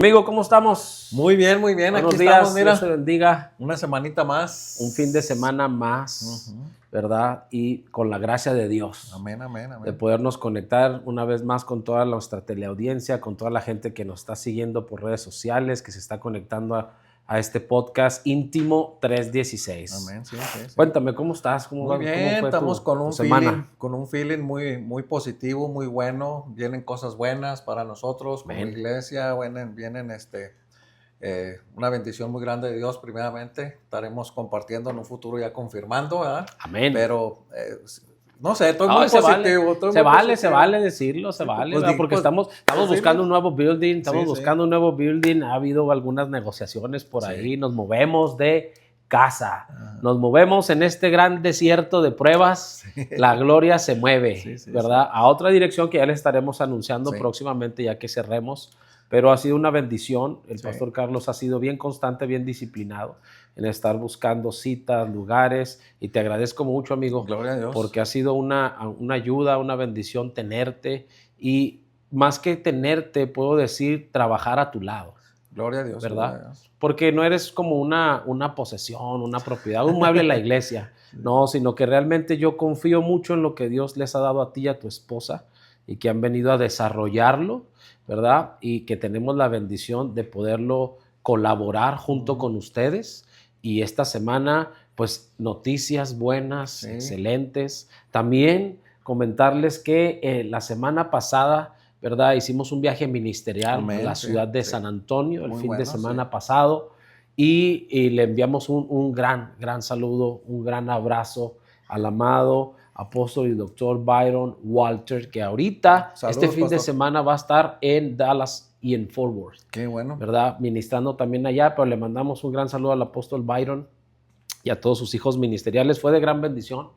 Amigo, ¿cómo estamos? Muy bien, Buenos aquí días, estamos, mira, Dios te bendiga. una semanita más. Un fin de semana más, ¿verdad? Y con la gracia de Dios, Amén, amén, de amén. podernos conectar una vez más con toda nuestra teleaudiencia, con toda la gente que nos está siguiendo por redes sociales, que se está conectando a este podcast íntimo 316. Amén, sí. Cuéntame, ¿cómo estás? Muy ¿Cómo bien, fue estamos con tu un semana? feeling muy positivo, muy bueno. Vienen cosas buenas para nosotros como Amén. iglesia, vienen una bendición muy grande de Dios primeramente. Estaremos compartiendo en un futuro ya confirmando, ¿verdad? Amén. Pero no sé, estoy No, muy positivo. se vale decirlo, se vale, Pues, ¿verdad? Porque estamos buscando un nuevo building, ha habido algunas negociaciones por ahí, nos movemos de casa, nos movemos en este gran desierto de pruebas, la gloria se mueve, ¿verdad? A otra dirección que ya les estaremos anunciando próximamente ya que cerremos, pero ha sido una bendición, el pastor Carlos ha sido bien constante, bien disciplinado en estar buscando citas, lugares, y te agradezco mucho, amigo. Gloria a Dios. Porque ha sido una ayuda, una bendición tenerte, y más que tenerte, puedo decir, trabajar a tu lado. Gloria a Dios, ¿verdad? gloria a Dios. Porque no eres como una posesión, una propiedad, un mueble en la iglesia, no, sino que realmente yo confío mucho en lo que Dios les ha dado a ti y a tu esposa, y que han venido a desarrollarlo, ¿verdad? Y que tenemos la bendición de poderlo colaborar junto con ustedes. Y esta semana, pues, noticias buenas, excelentes. También comentarles que la semana pasada, ¿verdad? Hicimos un viaje ministerial a la ciudad de San Antonio el fin de semana pasado, y le enviamos un gran saludo, un gran abrazo al amado apóstol y doctor Byron Walter, que ahorita, este fin de semana, va a estar en Dallas y en Fort Worth. Qué bueno. ¿Verdad? Ministrando también allá, pero le mandamos un gran saludo al apóstol Byron y a todos sus hijos ministeriales. Fue de gran bendición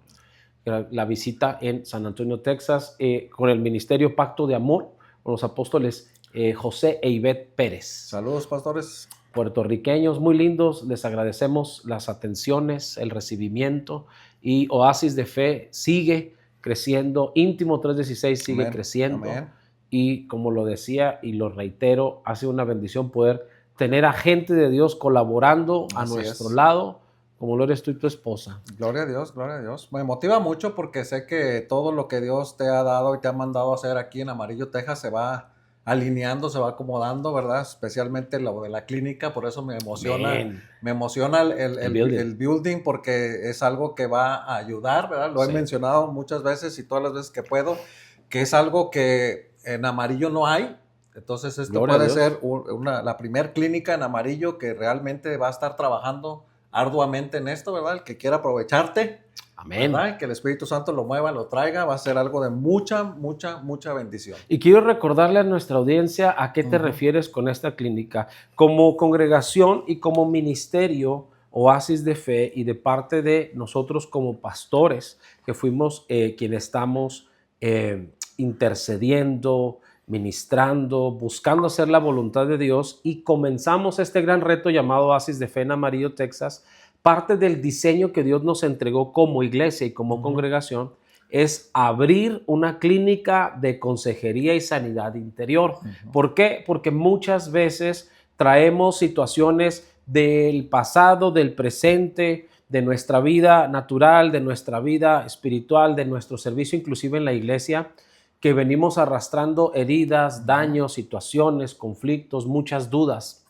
la visita en San Antonio, Texas, con el Ministerio Pacto de Amor, con los apóstoles José e Ivette Pérez. Saludos, pastores. Puertorriqueños muy lindos, les agradecemos las atenciones, el recibimiento, y Oasis de Fe sigue creciendo, Íntimo 316 sigue creciendo. Amén. Y como lo decía y lo reitero, ha sido una bendición poder tener a gente de Dios colaborando a nuestro lado, como lo eres tú y tu esposa. Gloria a Dios, gloria a Dios. Me motiva mucho porque sé que todo lo que Dios te ha dado y te ha mandado a hacer aquí en Amarillo, Texas, se va alineando, se va acomodando, ¿verdad? Especialmente lo de la clínica, por eso me emociona. Bien. Me emociona el building porque es algo que va a ayudar, ¿verdad? Lo he mencionado muchas veces y todas las veces que puedo, que es algo que en Amarillo no hay. Entonces esto puede ser la primer clínica en Amarillo que realmente va a estar trabajando arduamente en esto, ¿verdad? El que quiera aprovecharte, amén, ¿verdad? Que el Espíritu Santo lo mueva, lo traiga, va a ser algo de mucha bendición. Y quiero recordarle a nuestra audiencia a qué te refieres con esta clínica. Como congregación y como ministerio Oasis de Fe, y de parte de nosotros como pastores, que fuimos quienes estamos intercediendo, ministrando, buscando hacer la voluntad de Dios, y comenzamos este gran reto llamado Oasis de Fe en Amarillo, Texas. Parte del diseño que Dios nos entregó como iglesia y como congregación es abrir una clínica de consejería y sanidad interior. ¿Por qué? Porque muchas veces traemos situaciones del pasado, del presente, de nuestra vida natural, de nuestra vida espiritual, de nuestro servicio inclusive en la iglesia, que venimos arrastrando heridas, daños, situaciones, conflictos, muchas dudas.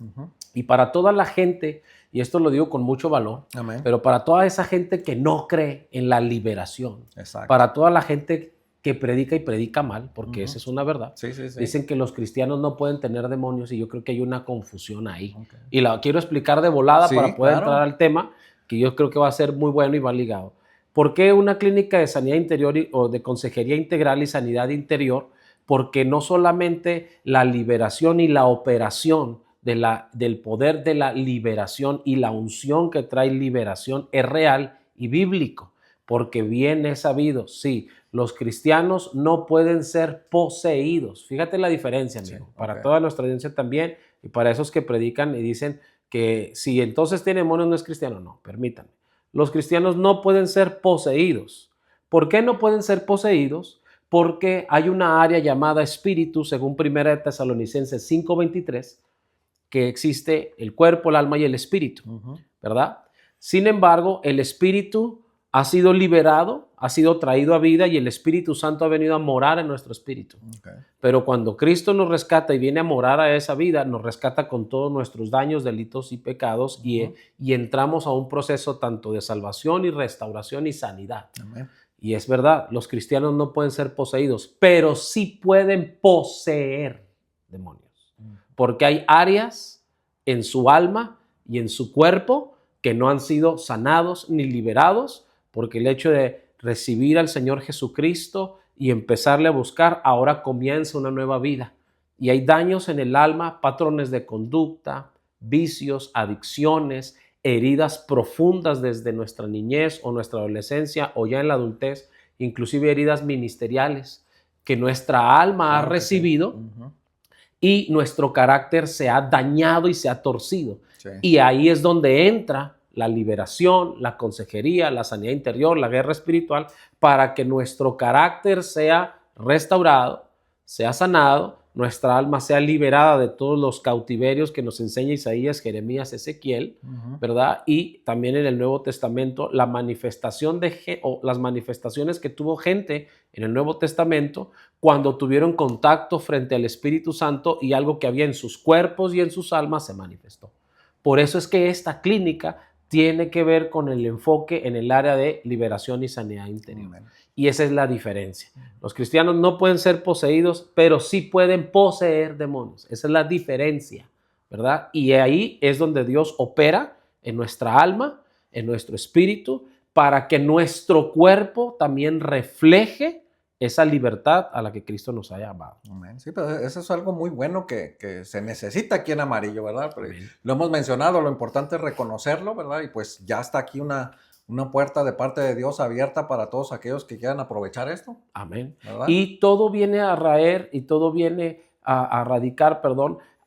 Y para toda la gente, y esto lo digo con mucho valor, pero para toda esa gente que no cree en la liberación, para toda la gente que predica y predica mal, porque esa es una verdad, dicen que los cristianos no pueden tener demonios, y yo creo que hay una confusión ahí. Y la quiero explicar de volada para poder entrar al tema, que yo creo que va a ser muy bueno y va ligado. ¿Por qué una clínica de sanidad interior o de consejería integral y sanidad interior? Porque no solamente la liberación y la operación del poder de la liberación y la unción que trae liberación es real y bíblico, porque bien es sabido, sí, los cristianos no pueden ser poseídos. Fíjate la diferencia, amigo, para toda nuestra audiencia también, y para esos que predican y dicen que si entonces tiene demonios no es cristiano. No, permítanme. Los cristianos no pueden ser poseídos. ¿Por qué no pueden ser poseídos? Porque hay una área llamada espíritu, según 1 Tesalonicenses 5:23, que existe el cuerpo, el alma y el espíritu, Ujú. ¿verdad? Sin embargo, el espíritu ha sido liberado, ha sido traído a vida y el Espíritu Santo ha venido a morar en nuestro espíritu. Okay. Pero cuando Cristo nos rescata y viene a morar a esa vida, nos rescata con todos nuestros daños, delitos y pecados y entramos a un proceso tanto de salvación y restauración y sanidad. Amén. Y es verdad, los cristianos no pueden ser poseídos, pero sí pueden poseer demonios. Porque hay áreas en su alma y en su cuerpo que no han sido sanados ni liberados, porque el hecho de recibir al Señor Jesucristo y empezarle a buscar, ahora comienza una nueva vida. Y hay daños en el alma, patrones de conducta, vicios, adicciones, heridas profundas desde nuestra niñez o nuestra adolescencia o ya en la adultez, inclusive heridas ministeriales que nuestra alma ha recibido y nuestro carácter se ha dañado y se ha torcido. Sí. Y ahí es donde entra la liberación, la consejería, la sanidad interior, la guerra espiritual, para que nuestro carácter sea restaurado, sea sanado, nuestra alma sea liberada de todos los cautiverios que nos enseña Isaías, Jeremías, Ezequiel, ¿verdad? Y también en el Nuevo Testamento, la manifestación las manifestaciones que tuvo gente en el Nuevo Testamento cuando tuvieron contacto frente al Espíritu Santo y algo que había en sus cuerpos y en sus almas se manifestó. Por eso es que esta clínica tiene que ver con el enfoque en el área de liberación y sanidad interior. Amen. Y esa es la diferencia. Los cristianos no pueden ser poseídos, pero sí pueden poseer demonios. Esa es la diferencia, ¿verdad? Y ahí es donde Dios opera en nuestra alma, en nuestro espíritu, para que nuestro cuerpo también refleje esa libertad a la que Cristo nos ha llamado. Amén. Sí, pero eso es algo muy bueno que se necesita aquí en Amarillo, ¿verdad? Lo hemos mencionado, lo importante es reconocerlo, ¿verdad? Y pues ya está aquí una puerta de parte de Dios abierta para todos aquellos que quieran aprovechar esto. Amén. ¿Verdad? Y todo viene a raer y todo viene a radicar,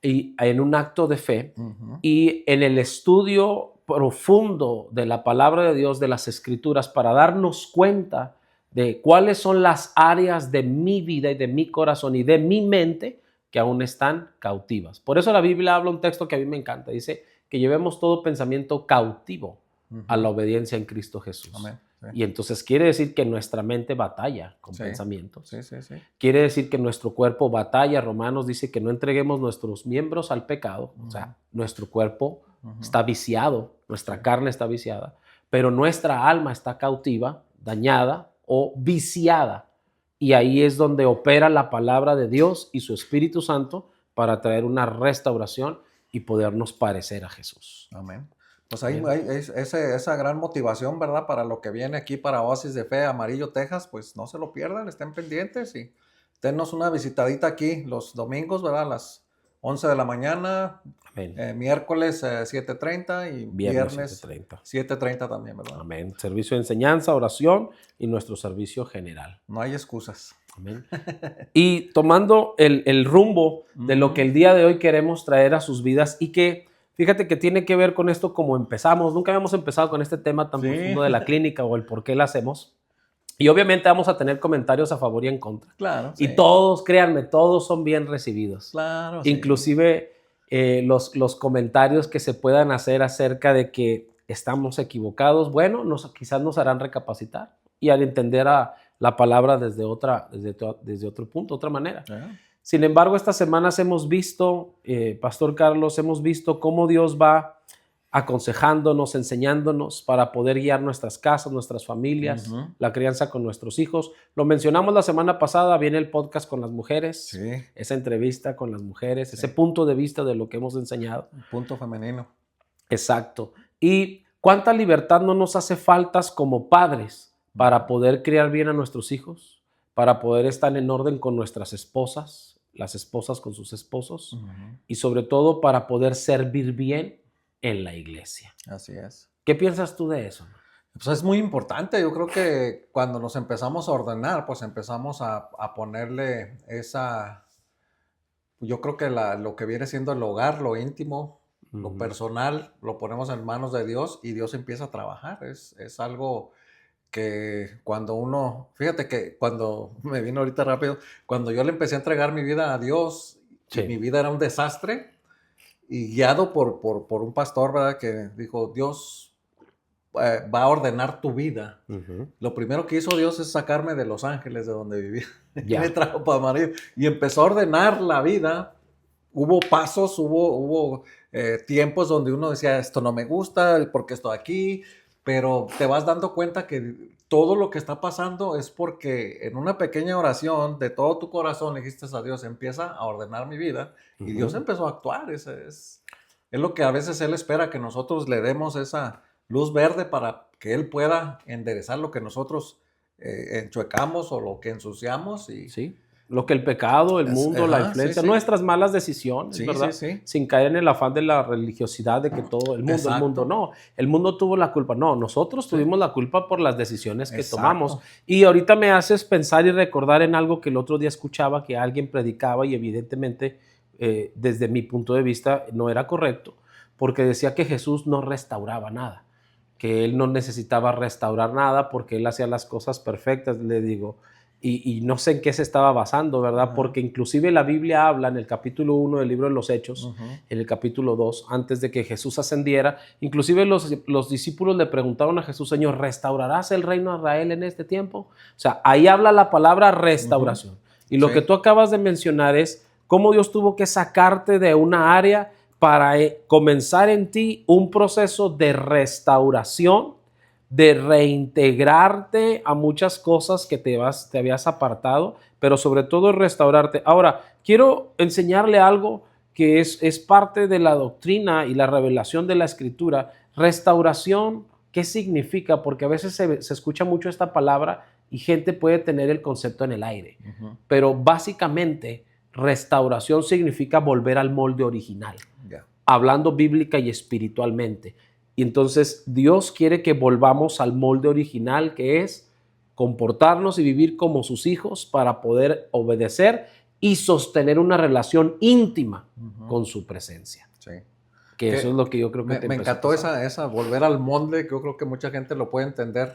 y en un acto de fe y en el estudio profundo de la palabra de Dios, de las Escrituras, para darnos cuenta de cuáles son las áreas de mi vida y de mi corazón y de mi mente que aún están cautivas. Por eso la Biblia habla un texto que a mí me encanta. Dice que llevemos todo pensamiento cautivo a la obediencia en Cristo Jesús. Amén. Sí. Y entonces quiere decir que nuestra mente batalla con pensamientos. Sí. Quiere decir que nuestro cuerpo batalla. Romanos dice que no entreguemos nuestros miembros al pecado. O sea, nuestro cuerpo está viciado, nuestra carne está viciada, pero nuestra alma está cautiva, dañada o viciada. Y ahí es donde opera la palabra de Dios y su Espíritu Santo para traer una restauración y podernos parecer a Jesús. Amén. Pues ahí hay esa gran motivación, ¿verdad? Para lo que viene aquí para Oasis de Fe, Amarillo, Texas, pues no se lo pierdan, estén pendientes y denos una visitadita aquí los domingos, ¿verdad? A las 11 de la mañana, miércoles 7:30 y viernes 7:30 también, ¿verdad? Amén. Servicio de enseñanza, oración y nuestro servicio general. No hay excusas. Amén. Y tomando el rumbo de lo que el día de hoy queremos traer a sus vidas y que fíjate que tiene que ver con esto como empezamos. Nunca habíamos empezado con este tema tan profundo de la clínica o el por qué la hacemos. Y obviamente vamos a tener comentarios a favor y en contra. Claro. Y todos, créanme, todos son bien recibidos. Claro. Inclusive los comentarios que se puedan hacer acerca de que estamos equivocados, bueno, quizás nos harán recapacitar y al entender la palabra desde otro punto, otra manera. Sin embargo, estas semanas hemos visto, Pastor Carlos, hemos visto cómo Dios va aconsejándonos, enseñándonos para poder guiar nuestras casas, nuestras familias, la crianza con nuestros hijos. Lo mencionamos la semana pasada, viene el podcast con las mujeres, esa entrevista con las mujeres, ese punto de vista de lo que hemos enseñado. El punto femenino. Exacto. Y cuánta libertad no nos hace falta como padres para poder criar bien a nuestros hijos, para poder estar en orden con nuestras esposas, las esposas con sus esposos, y sobre todo para poder servir bien en la iglesia. Así es. ¿Qué piensas tú de eso? Pues es muy importante. Yo creo que cuando nos empezamos a ordenar, pues empezamos a ponerle yo creo que lo que viene siendo el hogar, lo íntimo, lo personal, lo ponemos en manos de Dios y Dios empieza a trabajar. Es algo que fíjate que cuando me vino ahorita rápido, cuando yo le empecé a entregar mi vida a Dios, y mi vida era un desastre, y guiado por un pastor, ¿verdad? Que dijo, Dios va a ordenar tu vida. Lo primero que hizo Dios es sacarme de Los Ángeles, de donde vivía, y me Ya. trajo para Amarillo, y empezó a ordenar la vida. Hubo pasos, hubo tiempos donde uno decía, esto no me gusta, porque estoy aquí, pero te vas dando cuenta que todo lo que está pasando es porque en una pequeña oración de todo tu corazón le dijiste a Dios, empieza a ordenar mi vida, y Dios empezó a actuar. Es lo que a veces Él espera, que nosotros le demos esa luz verde para que Él pueda enderezar lo que nosotros enchuecamos o lo que ensuciamos. Sí. Lo que el pecado, el mundo, la Ajá, sí, influencia, sí. nuestras malas decisiones, Sí, ¿verdad? sí, sí. Sin caer en el afán de la religiosidad de que todo el mundo, Exacto. no, el mundo tuvo la culpa. No, nosotros tuvimos la culpa por las decisiones que Exacto. tomamos. Y ahorita me haces pensar y recordar en algo que el otro día escuchaba que alguien predicaba y evidentemente desde mi punto de vista no era correcto, porque decía que Jesús no restauraba nada, que Él no necesitaba restaurar nada porque Él hacía las cosas perfectas. Le digo, y no sé en qué se estaba basando, ¿verdad? Porque inclusive la Biblia habla en el capítulo 1 del libro de los Hechos, en el capítulo 2, antes de que Jesús ascendiera, inclusive los discípulos le preguntaron a Jesús, Señor, ¿restaurarás el reino de Israel en este tiempo? O sea, ahí habla la palabra restauración. Y lo Sí. que tú acabas de mencionar es cómo Dios tuvo que sacarte de una área para comenzar en ti un proceso de restauración, de reintegrarte a muchas cosas que te habías apartado, pero sobre todo restaurarte. Ahora, quiero enseñarle algo que es parte de la doctrina y la revelación de la Escritura. Restauración, ¿qué significa? Porque a veces se escucha mucho esta palabra y gente puede tener el concepto en el aire, pero básicamente restauración significa volver al molde original, hablando bíblica y espiritualmente. Y entonces Dios quiere que volvamos al molde original, que es comportarnos y vivir como sus hijos para poder obedecer y sostener una relación íntima con su presencia. Sí. Que eso es lo que yo creo que me encantó esa volver al molde, que yo creo que mucha gente lo puede entender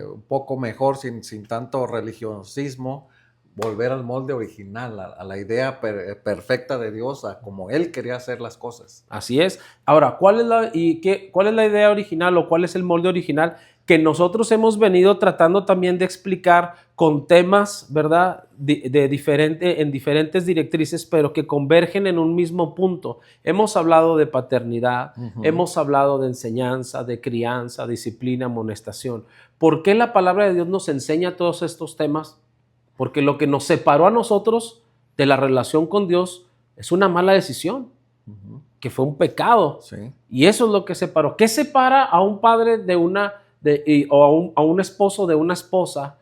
un poco mejor, sin tanto religiosismo. Volver al molde original, a la idea perfecta de Dios, a como Él quería hacer las cosas. Así es. Ahora, ¿cuál es la idea original o cuál es el molde original que nosotros hemos venido tratando también de explicar con temas, ¿verdad?, en diferentes directrices, pero que convergen en un mismo punto? Hemos hablado de paternidad, hemos hablado de enseñanza, de crianza, disciplina, amonestación. ¿Por qué la palabra de Dios nos enseña todos estos temas? Porque lo que nos separó a nosotros de la relación con Dios es una mala decisión, que fue un pecado. Sí. Y eso es lo que separó. ¿Qué separa a un padre o a un esposo de una esposa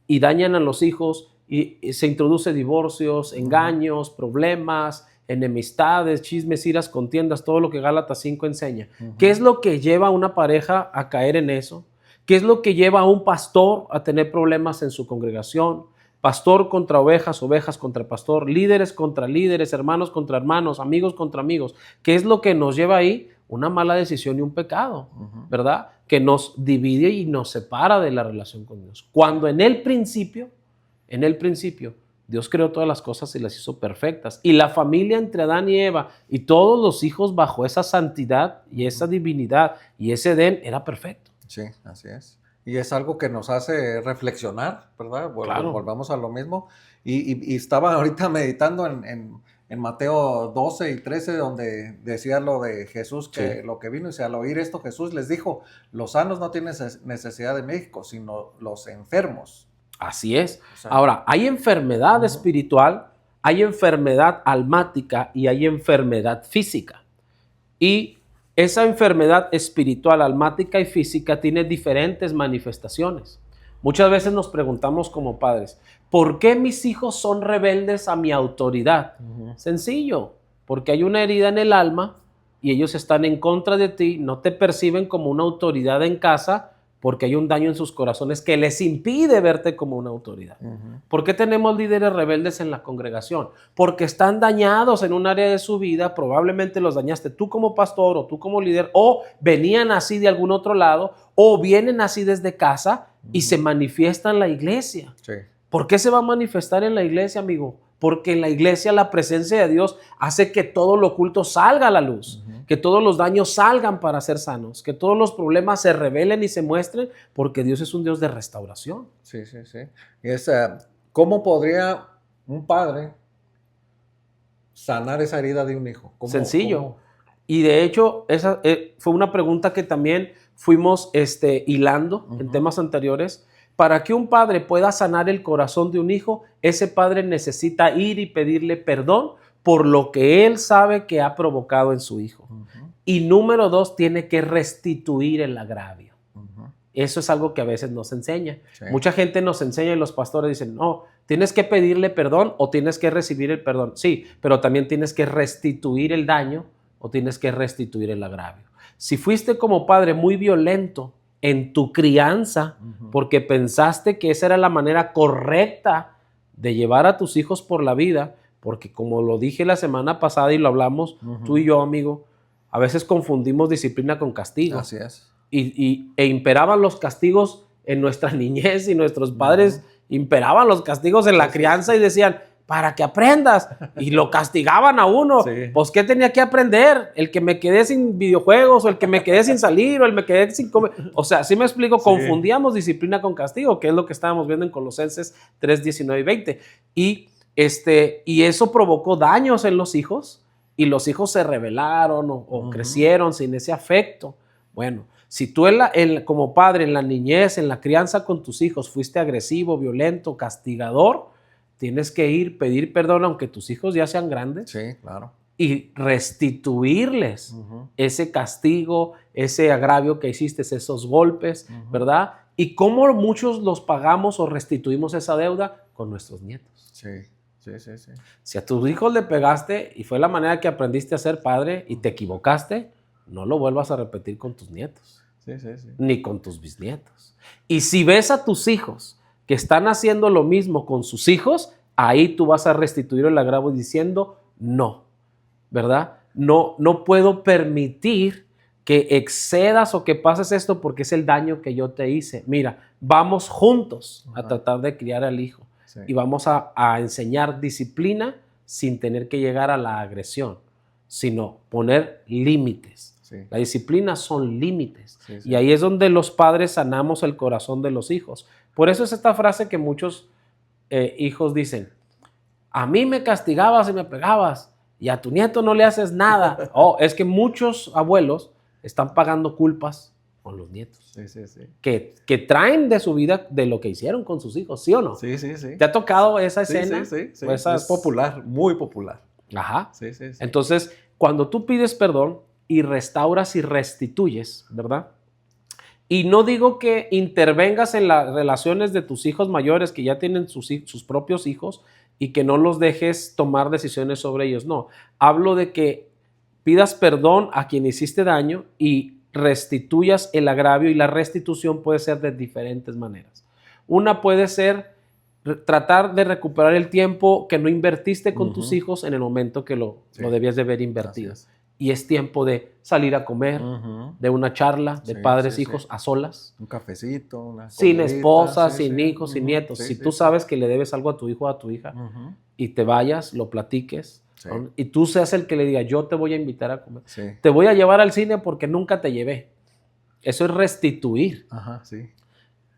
y dañan a los hijos y se introduce divorcios, engaños, problemas, enemistades, chismes, iras, contiendas, todo lo que Gálatas 5 enseña? ¿Qué es lo que lleva a una pareja a caer en eso? ¿Qué es lo que lleva a un pastor a tener problemas en su congregación? Pastor contra ovejas, ovejas contra pastor, líderes contra líderes, hermanos contra hermanos, amigos contra amigos. ¿Qué es lo que nos lleva ahí? Una mala decisión y un pecado, ¿verdad? Que nos divide y nos separa de la relación con Dios. Cuando en el principio, Dios creó todas las cosas y las hizo perfectas. Y la familia entre Adán y Eva y todos los hijos bajo esa santidad y esa divinidad y ese Edén era perfecto. Sí, así es. Y es algo que nos hace reflexionar, ¿verdad? Claro. Volvamos a lo mismo. Y estaba ahorita meditando en Mateo 12 y 13, donde decía lo de Jesús, que lo que vino, y al oír esto Jesús les dijo, los sanos no tienen necesidad de médico, sino los enfermos. Así es. Ahora, hay enfermedad espiritual, hay enfermedad almática y hay enfermedad física. Y esa enfermedad espiritual, almática y física tiene diferentes manifestaciones. Muchas veces nos preguntamos como padres, ¿por qué mis hijos son rebeldes a mi autoridad? Sencillo, porque hay una herida en el alma y ellos están en contra de ti, no te perciben como una autoridad en casa porque hay un daño en sus corazones que les impide verte como una autoridad. ¿Por qué tenemos líderes rebeldes en la congregación? Porque están dañados en un área de su vida, probablemente los dañaste tú como pastor o tú como líder, o venían así de algún otro lado, o vienen así desde casa y se manifiesta en la iglesia. Sí. ¿Por qué se va a manifestar en la iglesia, amigo? porque en la iglesia la presencia de Dios hace que todo lo oculto salga a la luz, que todos los daños salgan para ser sanos, que todos los problemas se revelen y se muestren, porque Dios es un Dios de restauración. Sí, sí, sí. ¿Cómo podría un padre sanar esa herida de un hijo? Sencillo. Y de hecho, esa fue una pregunta que también fuimos hilando en temas anteriores. Para que un padre pueda sanar el corazón de un hijo, ese padre necesita ir y pedirle perdón por lo que él sabe que ha provocado en su hijo. Y número 2, tiene que restituir el agravio. Eso es algo que a veces nos enseña. Sí. Mucha gente nos enseña y los pastores dicen, no, tienes que pedirle perdón o tienes que recibir el perdón. Sí, pero también tienes que restituir el daño o tienes que restituir el agravio. Si fuiste como padre muy violento en tu crianza porque pensaste que esa era la manera correcta de llevar a tus hijos por la vida, porque como lo dije la semana pasada y lo hablamos tú y yo, amigo, a veces confundimos disciplina con castigo. Así es. E imperaban los castigos en nuestra niñez y nuestros padres imperaban los castigos en la crianza y decían, para que aprendas, y lo castigaban a uno. Sí. Pues, ¿qué tenía que aprender? El que me quedé sin videojuegos, o el que me quedé sin salir, o el me quedé sin comer. O sea, ¿sí me explico? Sí. Confundíamos disciplina con castigo, que es lo que estábamos viendo en Colosenses 3, 19 y 20. Y eso provocó daños en los hijos, y los hijos se rebelaron o crecieron sin ese afecto. Bueno, si tú como padre en la niñez, en la crianza con tus hijos, fuiste agresivo, violento, castigador, tienes que ir, pedir perdón, aunque tus hijos ya sean grandes. Sí, claro. Y restituirles ese castigo, ese agravio que hiciste, esos golpes, ¿verdad? Y cómo muchos los pagamos o restituimos esa deuda con nuestros nietos. Sí, sí, sí, sí. Si a tus hijos le pegaste y fue la manera que aprendiste a ser padre y te equivocaste, no lo vuelvas a repetir con tus nietos. Sí, sí, sí. Ni con tus bisnietos. Y si ves a tus hijos que están haciendo lo mismo con sus hijos, ahí tú vas a restituir el agravio diciendo no, ¿verdad? No puedo permitir que excedas o que pases esto porque es el daño que yo te hice. Mira, vamos juntos a tratar de criar al hijo y vamos a enseñar disciplina sin tener que llegar a la agresión, sino poner límites. Sí. La disciplina son límites. Sí. Y ahí es donde los padres sanamos el corazón de los hijos. Por eso es esta frase que muchos hijos dicen, a mí me castigabas y me pegabas y a tu nieto no le haces nada. Es que muchos abuelos están pagando culpas con los nietos. Sí, sí, sí. Que traen de su vida de lo que hicieron con sus hijos, ¿sí o no? Sí, sí, sí. ¿Te ha tocado esa escena? Sí, sí, sí. Pues es popular, muy popular. Ajá. Sí, sí, sí. Entonces, cuando tú pides perdón y restauras y restituyes, ¿verdad? Y no digo que intervengas en las relaciones de tus hijos mayores que ya tienen sus propios hijos y que no los dejes tomar decisiones sobre ellos. No, hablo de que pidas perdón a quien hiciste daño y restituyas el agravio, y la restitución puede ser de diferentes maneras. Una puede ser tratar de recuperar el tiempo que no invertiste con tus hijos en el momento que lo debías de haber invertido. Y es tiempo de salir a comer, de una charla de padres, hijos, a solas. Un cafecito, una sin esposa, sin hijos, sin nietos. Si tú sabes que le debes algo a tu hijo o a tu hija y te vayas, lo platiques, ¿no? Y tú seas el que le diga, yo te voy a invitar a comer. Sí. Te voy a llevar al cine porque nunca te llevé. Eso es restituir. Ajá, sí.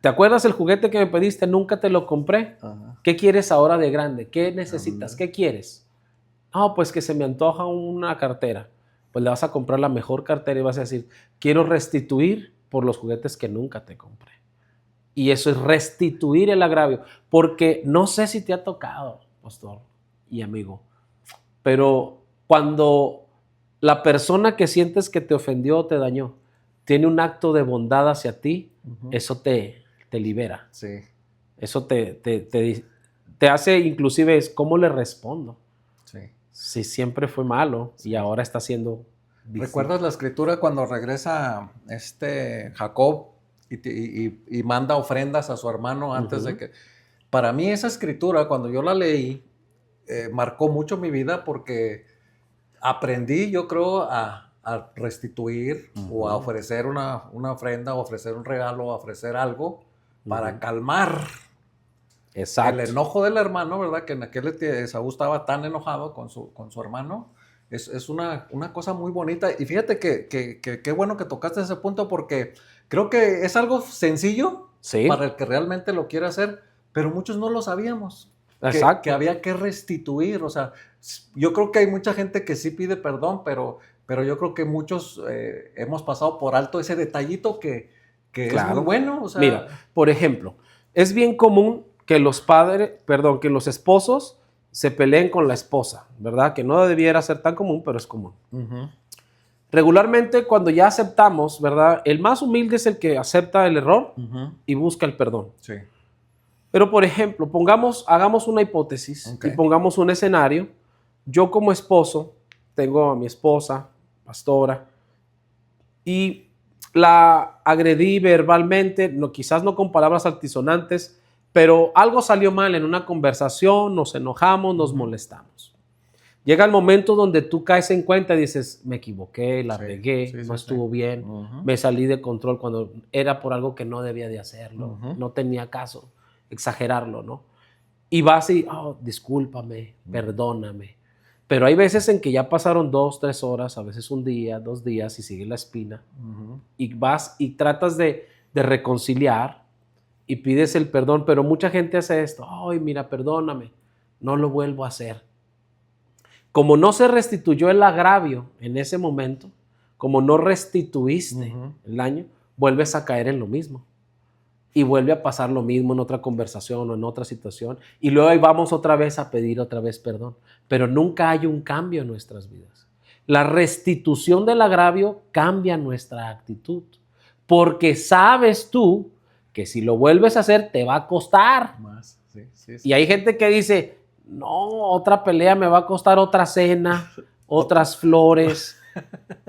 ¿Te acuerdas el juguete que me pediste? Nunca te lo compré. Ajá. ¿Qué quieres ahora de grande? ¿Qué necesitas? ¿Qué quieres? Pues que se me antoja una cartera. Pues le vas a comprar la mejor cartera y vas a decir, quiero restituir por los juguetes que nunca te compré. Y eso es restituir el agravio. Porque no sé si te ha tocado, pastor y amigo, pero cuando la persona que sientes que te ofendió o te dañó tiene un acto de bondad hacia ti, eso te libera. Sí. Eso te hace, inclusive, es cómo le respondo. Sí. Si siempre fue malo y ahora está siendo difícil. ¿Recuerdas la escritura cuando regresa Jacob y manda ofrendas a su hermano antes de que... Para mí esa escritura, cuando yo la leí, marcó mucho mi vida porque aprendí, yo creo, a restituir o a ofrecer una ofrenda, o ofrecer un regalo, o ofrecer algo para calmar Exacto. El enojo del hermano, ¿verdad? Que en Esaú estaba tan enojado con su hermano. Es una cosa muy bonita. Y fíjate que qué bueno que tocaste ese punto porque creo que es algo sencillo Sí, para el que realmente lo quiere hacer, pero muchos no lo sabíamos. Que exacto. había que restituir. O sea, yo creo que hay mucha gente que sí pide perdón, pero yo creo que muchos hemos pasado por alto ese detallito que es muy Claro. bueno. O sea, Mira, por ejemplo, es bien común que que los esposos se peleen con la esposa, ¿verdad? Que no debiera ser tan común, pero es común. ujú, Regularmente, cuando ya aceptamos, ¿verdad? El más humilde es el que acepta el error ujú, y busca el perdón. sí, Pero, por ejemplo, hagamos una hipótesis ok. y pongamos un escenario. Yo como esposo tengo a mi esposa, pastora, y la agredí verbalmente, no, quizás no con palabras altisonantes, pero algo salió mal en una conversación, nos enojamos, nos Ujú. molestamos. Llega el momento donde tú caes en cuenta y dices, me equivoqué, la Sí, regué, sí, no sí, sí. estuvo bien, Ujú, me salí de control cuando era por algo que no debía de hacerlo, ujú, no tenía caso exagerarlo, ¿no? Y vas y, oh, discúlpame, ujú, perdóname. Pero hay veces en que ya pasaron 2, 3 horas, a veces un día, 2 días y sigue la espina. ujú. Y vas y tratas de reconciliar y pides el perdón, pero mucha gente hace esto. Ay, mira, perdóname, no lo vuelvo a hacer. Como no se restituyó el agravio en ese momento, como no restituiste Ujú. el daño, vuelves a caer en lo mismo. Y vuelve a pasar lo mismo en otra conversación o en otra situación. Y luego ahí vamos otra vez a pedir otra vez perdón. Pero nunca hay un cambio en nuestras vidas. La restitución del agravio cambia nuestra actitud. Porque sabes tú que si lo vuelves a hacer te va a costar. Más, sí, sí, Y sí, hay sí. gente que dice, no, otra pelea me va a costar otra cena, Otra. otras flores,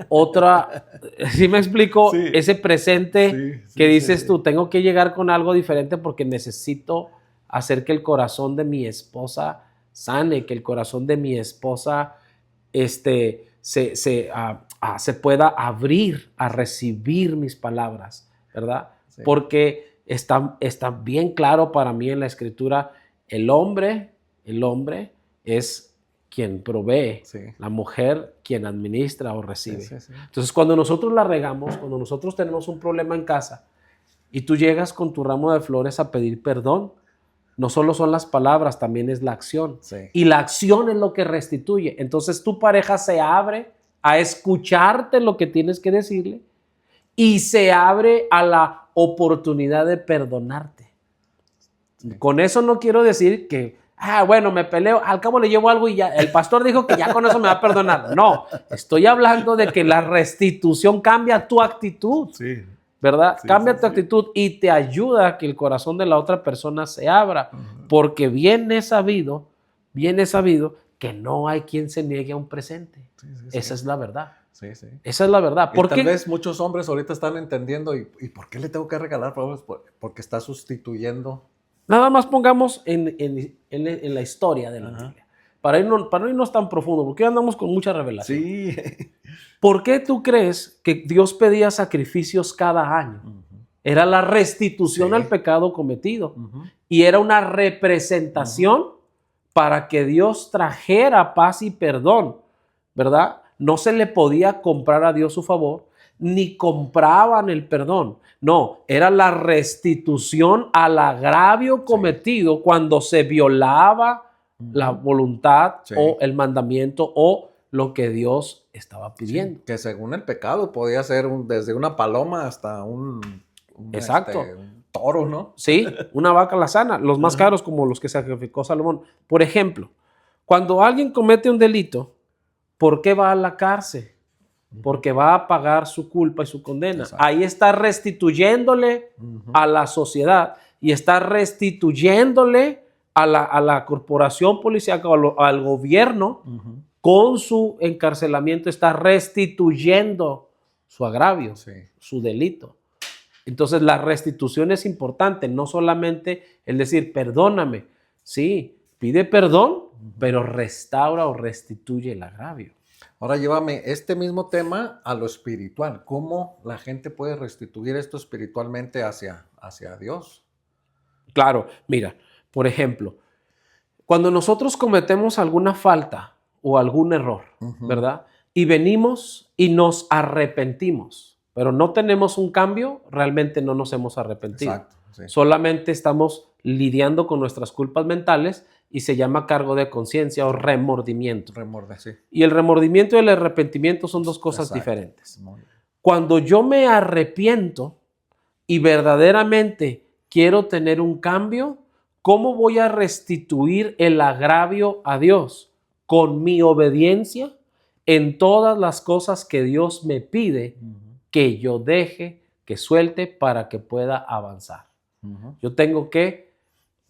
otra, ¿sí me explico? Sí, Ese presente sí, que sí, sí, dices sí. tú, tengo que llegar con algo diferente porque necesito hacer que el corazón de mi esposa sane, que el corazón de mi esposa se pueda abrir a recibir mis palabras, ¿verdad? Sí, Porque está bien claro para mí en la escritura, el hombre, el hombre es quien provee, sí, la mujer quien administra o sí, recibe. sí, sí. Entonces, cuando nosotros la regamos, cuando nosotros tenemos un problema en casa y tú llegas con tu ramo de flores a pedir perdón, no solo son las palabras, también es la acción. Sí. Y la acción es lo que restituye. Entonces tu pareja se abre a escucharte lo que tienes que decirle y se abre a la oportunidad de perdonarte. Sí. Con eso no quiero decir que, bueno, me peleo, al cabo le llevo algo y ya, el pastor dijo que ya con eso me va a perdonar. No, estoy hablando de que la restitución cambia tu actitud, Sí, ¿verdad? sí, sí, Cambia tu sí. actitud y te ayuda a que el corazón de la otra persona se abra, Ujú. porque bien es sabido que no hay quien se niegue a un presente. Sí, sí, sí. Esa es la verdad. Sí, sí. Esa es la verdad. Y ¿Por tal qué? vez muchos hombres ahorita están entendiendo y ¿por qué le tengo que regalar flores? Porque está sustituyendo. Nada más pongamos en la historia de la Ajá. Biblia, para no irnos tan profundo, porque hoy andamos con mucha revelación. Sí. ¿Por qué tú crees que Dios pedía sacrificios cada año? Ujú. Era la restitución Sí. al pecado cometido Ujú. y era una Ujú. representación para que Dios trajera paz y perdón, ¿verdad? No se le podía comprar a Dios su favor, ni compraban el perdón. No, era la restitución al agravio Sí. cometido cuando se violaba la Ujú. voluntad Sí. o el mandamiento o lo que Dios estaba Sí, pidiendo. que según el pecado podía ser desde una paloma hasta Exacto. un toro, ¿no? Sí, una vaca lazana, los más Ajá. caros como los que sacrificó Salomón. Por ejemplo, cuando alguien comete un delito, ¿por qué va a la cárcel? Ujú. Porque va a pagar su culpa y su condena. Exacto. Ahí está restituyéndole Ujú. a la sociedad y está restituyéndole a la corporación policial, al gobierno, Ujú. con su encarcelamiento, está restituyendo su agravio, Sí. su delito. Entonces la restitución es importante, no solamente el decir perdóname, sí, pide perdón, pero restaura o restituye el agravio. Ahora llévame este mismo tema a lo espiritual. ¿Cómo la gente puede restituir esto espiritualmente hacia Dios? Claro, mira, Por ejemplo, cuando nosotros cometemos alguna falta o algún error, ¿verdad? Y venimos y nos arrepentimos, pero no tenemos un cambio, realmente no nos hemos arrepentido. Exacto, sí. Solamente estamos lidiando con nuestras culpas mentales y se llama cargo de conciencia o remordimiento. Sí. Y el remordimiento y el arrepentimiento son dos cosas diferentes. Cuando yo me arrepiento y verdaderamente quiero tener un cambio, ¿cómo voy a restituir el agravio a Dios? Con mi obediencia en todas las cosas que Dios me pide que yo deje, que suelte para que pueda avanzar. Yo tengo que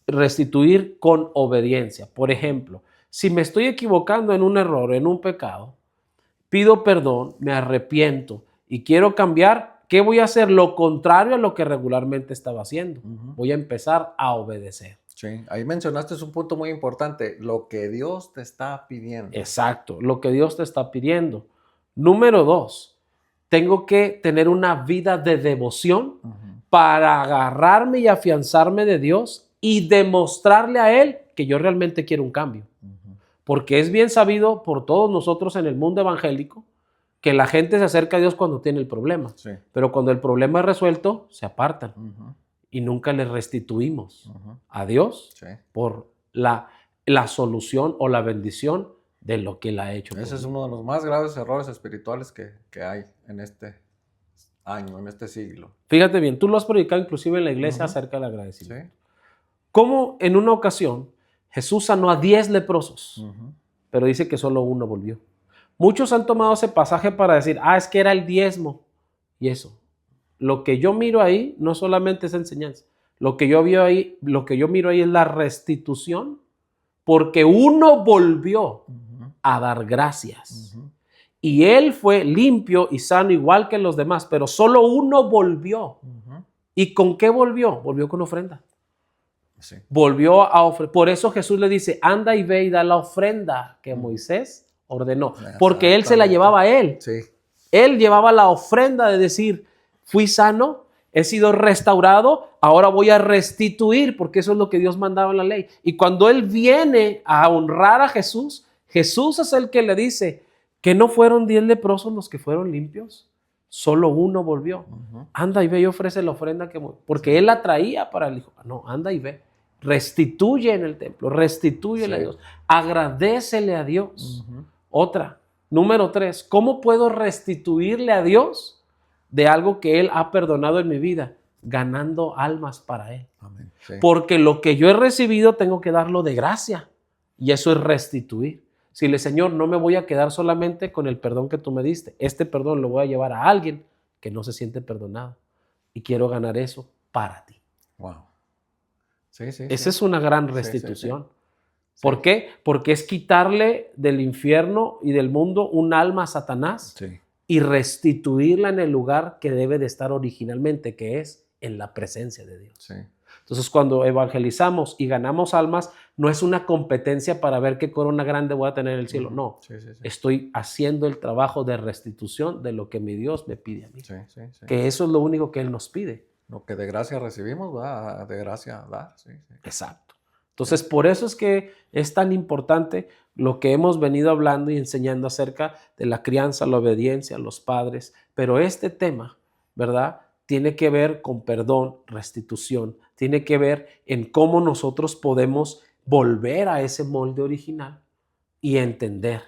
restituir con obediencia. Por ejemplo, si me estoy equivocando en un error, en un pecado, pido perdón, me arrepiento y quiero cambiar, ¿qué voy a hacer? Lo contrario a lo que regularmente estaba haciendo. Voy a empezar a obedecer. Sí, ahí mencionaste un punto muy importante, lo que Dios te está pidiendo. Exacto, lo que Dios te está pidiendo. Número 2, tengo que tener una vida de devoción para agarrarme y afianzarme de Dios y demostrarle a Él que yo realmente quiero un cambio. Porque es bien sabido por todos nosotros en el mundo evangélico que la gente se acerca a Dios cuando tiene el problema. Sí. Pero cuando el problema es resuelto, se apartan. Y nunca le restituimos a Dios por la solución o la bendición de lo que Él ha hecho. Ese es uno de los más graves errores espirituales que hay en este año, en este siglo. Fíjate bien, tú lo has predicado inclusive en la iglesia acerca del agradecimiento. Sí. Como en una ocasión Jesús sanó a 10 leprosos, pero dice que solo uno volvió. Muchos han tomado ese pasaje para decir, es que era el diezmo y eso. Lo que yo miro ahí no solamente es enseñanza. Lo que yo miro ahí es la restitución, porque uno volvió a dar gracias. Y él fue limpio y sano igual que los demás, pero solo uno volvió. ¿Y con qué volvió? Volvió con ofrenda. Sí. Volvió a ofrecer. Por eso Jesús le dice, anda y ve y da la ofrenda que Moisés ordenó. Porque él se la llevaba a él. Sí. Él llevaba la ofrenda de decir, fui sano, he sido restaurado, ahora voy a restituir, porque eso es lo que Dios mandaba en la ley. Y cuando él viene a honrar a Jesús, Jesús es el que le dice que no fueron 10 leprosos los que fueron limpios, solo uno volvió. Anda y ve y ofrece la ofrenda, porque él la traía para el hijo. No, anda y ve. Restituye en el templo, restitúyele a Dios, agradécele a Dios. Otra, número 3, ¿cómo puedo restituirle a Dios de algo que Él ha perdonado en mi vida? Ganando almas para Él. Amén. Sí. Porque lo que yo he recibido tengo que darlo de gracia. Y eso es restituir. Si le Señor, no me voy a quedar solamente con el perdón que tú me diste. Este perdón lo voy a llevar a alguien que no se siente perdonado. Y quiero ganar eso para ti. Wow. Sí, Esa es una gran restitución. Sí. ¿Por qué? Porque es quitarle del infierno y del mundo un alma a Satanás. Sí. Y restituirla en el lugar que debe de estar originalmente, que es en la presencia de Dios. Sí. Entonces, cuando evangelizamos y ganamos almas, no es una competencia para ver qué corona grande voy a tener en el cielo. No, estoy haciendo el trabajo de restitución de lo que mi Dios me pide a mí. Que eso es lo único que Él nos pide. Lo que de gracia recibimos, va de gracia a dar. Exacto. Entonces, por eso es que es tan importante lo que hemos venido hablando y enseñando acerca de la crianza, la obediencia a los padres. Pero este tema, ¿verdad?, tiene que ver con perdón, restitución. Tiene que ver en cómo nosotros podemos volver a ese molde original y entender.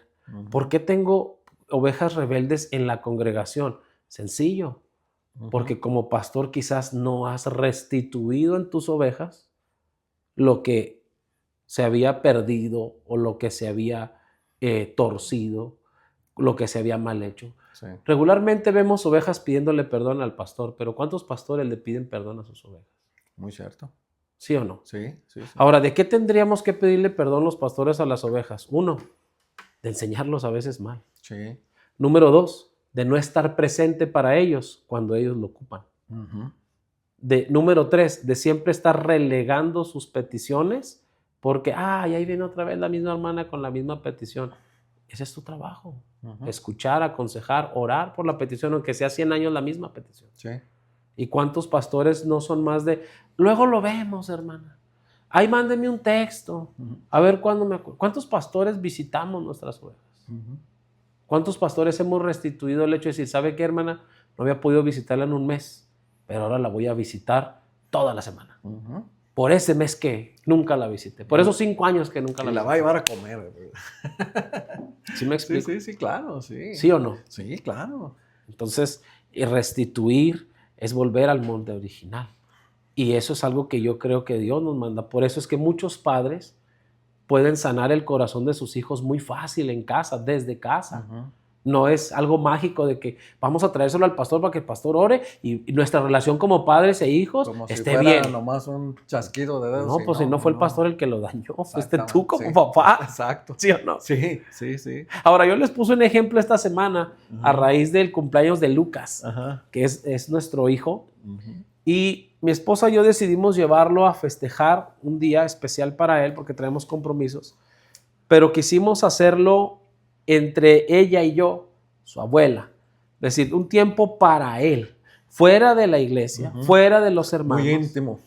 ¿Por qué tengo ovejas rebeldes en la congregación? Sencillo. Porque como pastor quizás no has restituido en tus ovejas lo que se había perdido o lo que se había torcido, lo que se había mal hecho. Sí. Regularmente vemos ovejas pidiéndole perdón al pastor, pero ¿cuántos pastores le piden perdón a sus ovejas? Muy cierto. ¿Sí o no? Sí. Ahora, ¿de qué tendríamos que pedirle perdón los pastores a las ovejas? 1, de enseñarlos a veces mal. Sí. Número 2, de no estar presente para ellos cuando ellos lo ocupan. Número 3, de siempre estar relegando sus peticiones porque, ahí viene otra vez la misma hermana con la misma petición. Ese es tu trabajo. Escuchar, aconsejar, orar por la petición, aunque sea 100 años la misma petición. Sí. ¿Y cuántos pastores no son más de, luego lo vemos, hermana? Ahí mándeme un texto. Ujú. A ver cuándo me acuerdo. ¿Cuántos pastores visitamos nuestras ovejas? Ujú. ¿Cuántos pastores hemos restituido el hecho de decir, ¿sabe qué, hermana? No había podido visitarla en un mes, pero ahora la voy a visitar toda la semana. Ujú. Por ese mes que nunca la visité. Por esos 5 años que nunca Y la la visité. va a llevar a comer. ¿Sí me Sí, explico? sí, sí, claro, sí. ¿Sí o no? Sí, claro. Entonces, restituir es volver al molde original. Y eso es algo que yo creo que Dios nos manda. Por eso es que muchos padres pueden sanar el corazón de sus hijos muy fácil en casa, desde casa. Ujú. No es algo mágico de que vamos a traérselo al pastor para que el pastor ore y nuestra relación como padres e hijos Como si esté fuera bien. nomás un chasquido de dedos. No, pues si no fue el pastor el que lo dañó, fuiste tú Exactamente, como sí. papá. Exacto. ¿Sí o no? Sí, sí, sí. Ahora, yo les puse un ejemplo esta semana a Ujú. raíz del cumpleaños de Lucas, Ajá. que es nuestro hijo. Ujú. Y mi esposa y yo decidimos llevarlo a festejar un día especial para él porque traemos compromisos, pero quisimos hacerlo entre ella y yo, su abuela. Es decir, un tiempo para él, fuera de la iglesia, Ujú. fuera de los hermanos, Muy íntimo.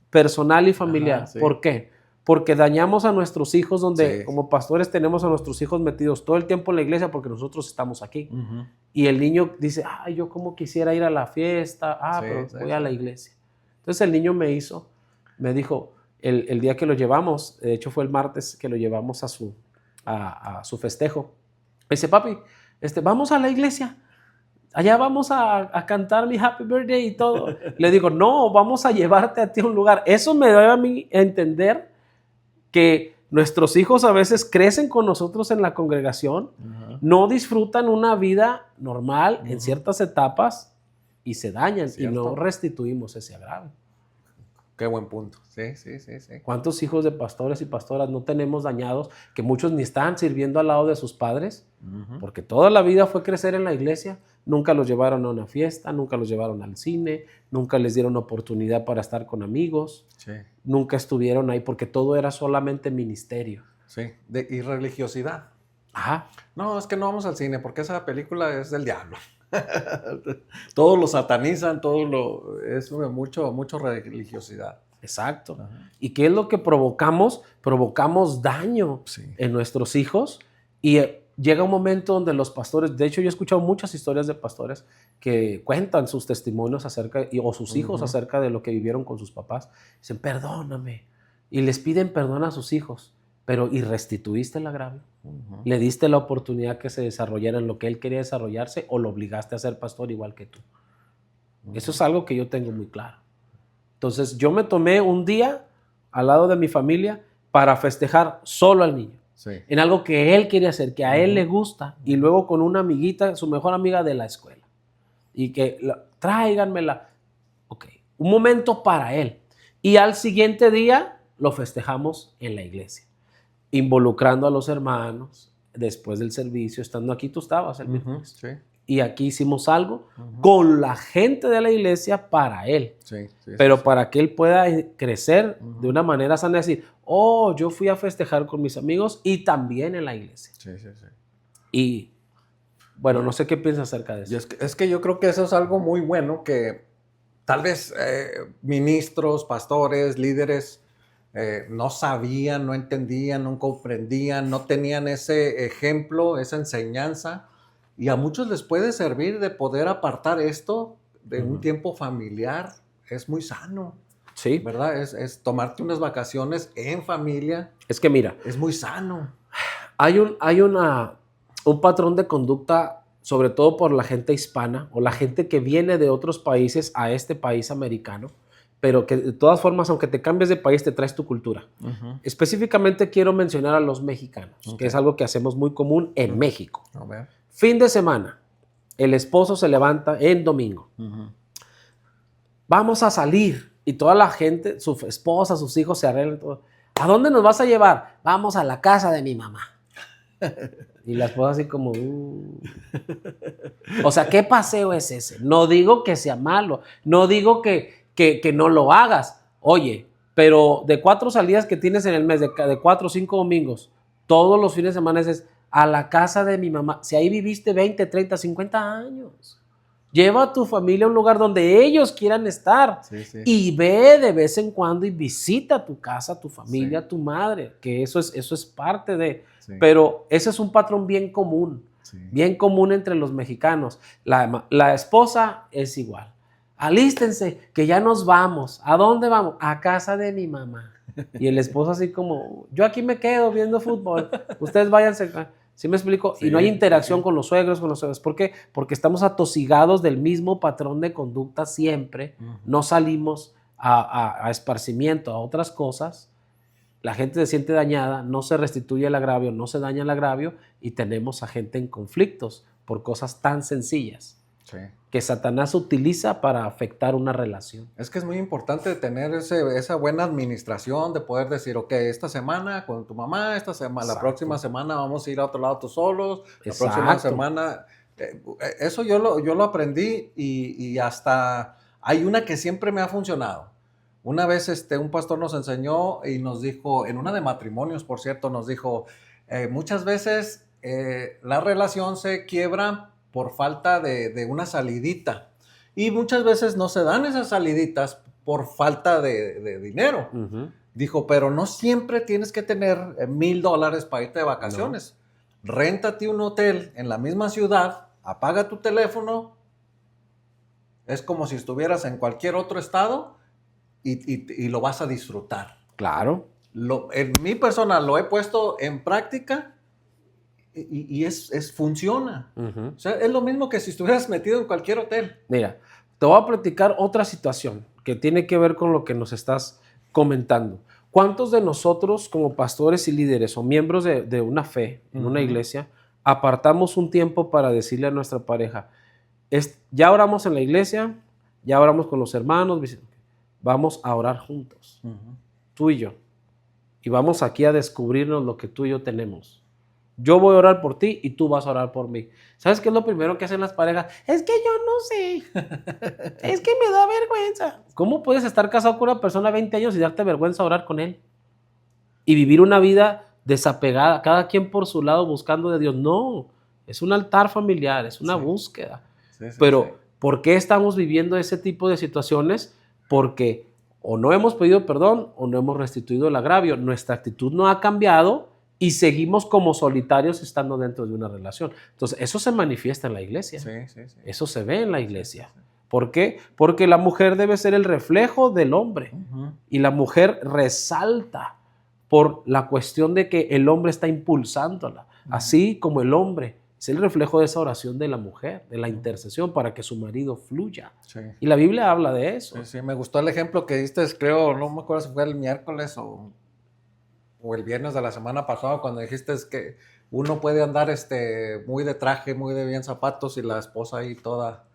personal y familiar. Ajá, sí. ¿Por qué? Porque dañamos a nuestros hijos donde Sí. como pastores tenemos a nuestros hijos metidos todo el tiempo en la iglesia porque nosotros estamos aquí. Ujú. Y el niño dice, ay, yo como quisiera ir a la fiesta, Sí, pero sí, voy a sí. la iglesia. Entonces el niño me dijo, el día que lo llevamos, de hecho fue el martes que lo llevamos a su festejo, me dice, papi, vamos a la iglesia, allá vamos a cantar mi happy birthday y todo. Le digo, no, vamos a llevarte a ti a un lugar. Eso me da a mí a entender que nuestros hijos a veces crecen con nosotros en la congregación, Ajá. no disfrutan una vida normal en Ujú. ciertas etapas y se dañan y Cierto. no restituimos ese agravio. Qué buen punto. Sí, sí, sí, sí. ¿Cuántos hijos de pastores y pastoras no tenemos dañados que muchos ni están sirviendo al lado de sus padres? Ujú. Porque toda la vida fue crecer en la iglesia, nunca los llevaron a una fiesta, nunca los llevaron al cine, nunca les dieron oportunidad para estar con amigos, Sí, nunca estuvieron ahí porque todo era solamente ministerio. sí. Y religiosidad. Ajá. No, es que no vamos al cine porque esa película es del diablo. Todos lo satanizan, es mucho religiosidad. Exacto. Ajá. ¿Y qué es lo que provocamos? Provocamos daño Sí. en nuestros hijos y llega un momento donde los pastores, de hecho yo he escuchado muchas historias de pastores que cuentan sus testimonios o sus hijos Ujú. acerca de lo que vivieron con sus papás. Dicen, perdóname. Y les piden perdón a sus hijos, pero ¿y restituiste el agravio? Ujú. ¿Le diste la oportunidad que se desarrollara en lo que él quería desarrollarse o lo obligaste a ser pastor igual que tú? Eso es algo que yo tengo muy claro. Entonces yo me tomé un día al lado de mi familia para festejar solo al niño, Sí. en algo que él quería hacer, que a él Ujú. le gusta, y luego con una amiguita, su mejor amiga de la escuela, y que tráiganmela. Ok, un momento para él. Y al siguiente día lo festejamos en la iglesia, involucrando a los hermanos, después del servicio, estando aquí tú estabas el Ujú. miércoles. Sí. Y aquí hicimos algo Ujú. con la gente de la iglesia para él. Sí, sí, Pero sí, sí. para que él pueda crecer Ujú. de una manera sana, decir, oh, yo fui a festejar con mis amigos y también en la iglesia. Sí, sí, sí. Y bueno, no sé qué piensas acerca de Y eso. es que yo creo que eso es algo muy bueno que tal vez ministros, pastores, líderes no sabían, no entendían, no comprendían, no tenían ese ejemplo, esa enseñanza. Y a muchos les puede servir de poder apartar esto de un Ujú. tiempo familiar. Es muy sano, Sí, ¿verdad? Es tomarte unas vacaciones en familia. es que mira, Es muy sano. hay un patrón de conducta, sobre todo por la gente hispana o la gente que viene de otros países a este país americano, pero que de todas formas, aunque te cambies de país, te traes tu cultura. Ujú. Específicamente quiero mencionar a los mexicanos, Ok. que es algo que hacemos muy común en México. A ver. Fin de semana, el esposo se levanta en domingo. Ujú. Vamos a salir. Y toda la gente, su esposa, sus hijos se arreglan. Todo. ¿A dónde nos vas a llevar? Vamos a la casa de mi mamá. Y la esposa así como... O sea, ¿qué paseo es ese? No digo que sea malo. No digo que no lo hagas. Oye, pero de 4 salidas que tienes en el mes, de 4 o 5 domingos, todos los fines de semana es a la casa de mi mamá. Si ahí viviste 20, 30, 50 años. Lleva a tu familia a un lugar donde ellos quieran estar. Sí, sí. Y ve de vez en cuando y visita tu casa, tu familia, Sí. tu madre, que eso es parte de. Sí. Pero ese es un patrón Sí. bien común entre los mexicanos. La esposa es igual. Alístense, que ya nos vamos. ¿A dónde vamos? A casa de mi mamá. Y el esposo así como, yo aquí me quedo viendo fútbol, ustedes váyanse. ¿Sí me explico? Sí, y no hay interacción sí. con los suegros, ¿Por qué? Porque estamos atosigados del mismo patrón de conducta siempre. No salimos a esparcimiento, a otras cosas. La gente se siente dañada, no se restituye el agravio, no se daña el agravio y tenemos a gente en conflictos por cosas tan sencillas Sí. que Satanás utiliza para afectar una relación. Es que es muy importante tener esa buena administración de poder decir, ok, esta semana con tu mamá, la próxima semana vamos a ir a otro lado tú solos, la próxima semana... eso yo lo aprendí y hasta hay una que siempre me ha funcionado. Una vez un pastor nos enseñó y nos dijo, en una de matrimonios, por cierto, nos dijo, muchas veces la relación se quiebra por falta de una salidita. Y muchas veces no se dan esas saliditas por falta de dinero. Dijo, pero no siempre tienes que tener $1,000 para irte de vacaciones. No. Réntate un hotel en la misma ciudad, apaga tu teléfono, es como si estuvieras en cualquier otro estado y lo vas a disfrutar. Claro. En mi persona lo he puesto en práctica y funciona. O sea, es lo mismo que si estuvieras metido en cualquier hotel. Mira, te voy a platicar otra situación que tiene que ver con lo que nos estás comentando. ¿Cuántos de nosotros como pastores y líderes o miembros de una fe en una iglesia apartamos un tiempo para decirle a nuestra pareja, ya oramos en la iglesia, ya oramos con los hermanos, vamos a orar juntos, tú y yo, y vamos aquí a descubrirnos lo que tú y yo tenemos? Yo voy a orar por ti y tú vas a orar por mí. ¿Sabes qué es lo primero que hacen las parejas? Es que yo no sé. Es que me da vergüenza. ¿Cómo puedes estar casado con una persona 20 años y darte vergüenza orar con él? Y vivir una vida desapegada, cada quien por su lado buscando de Dios. No, es un altar familiar, es una búsqueda. Pero, ¿por qué estamos viviendo ese tipo de situaciones? Porque o no hemos pedido perdón o no hemos restituido el agravio. Nuestra actitud no ha cambiado y seguimos como solitarios estando dentro de una relación. Entonces, eso se manifiesta en la iglesia. Sí. Eso se ve en la iglesia. ¿Por qué? Porque la mujer debe ser el reflejo del hombre. Y la mujer resalta por la cuestión de que el hombre está impulsándola. Así como el hombre es el reflejo de esa oración de la mujer, de la intercesión para que su marido fluya. Sí. Y la Biblia habla de eso. Sí, me gustó el ejemplo que diste, creo, no me acuerdo si fue el miércoles o el viernes de la semana pasada, cuando dijiste que uno puede andar muy de traje, muy de bien zapatos y la esposa ahí toda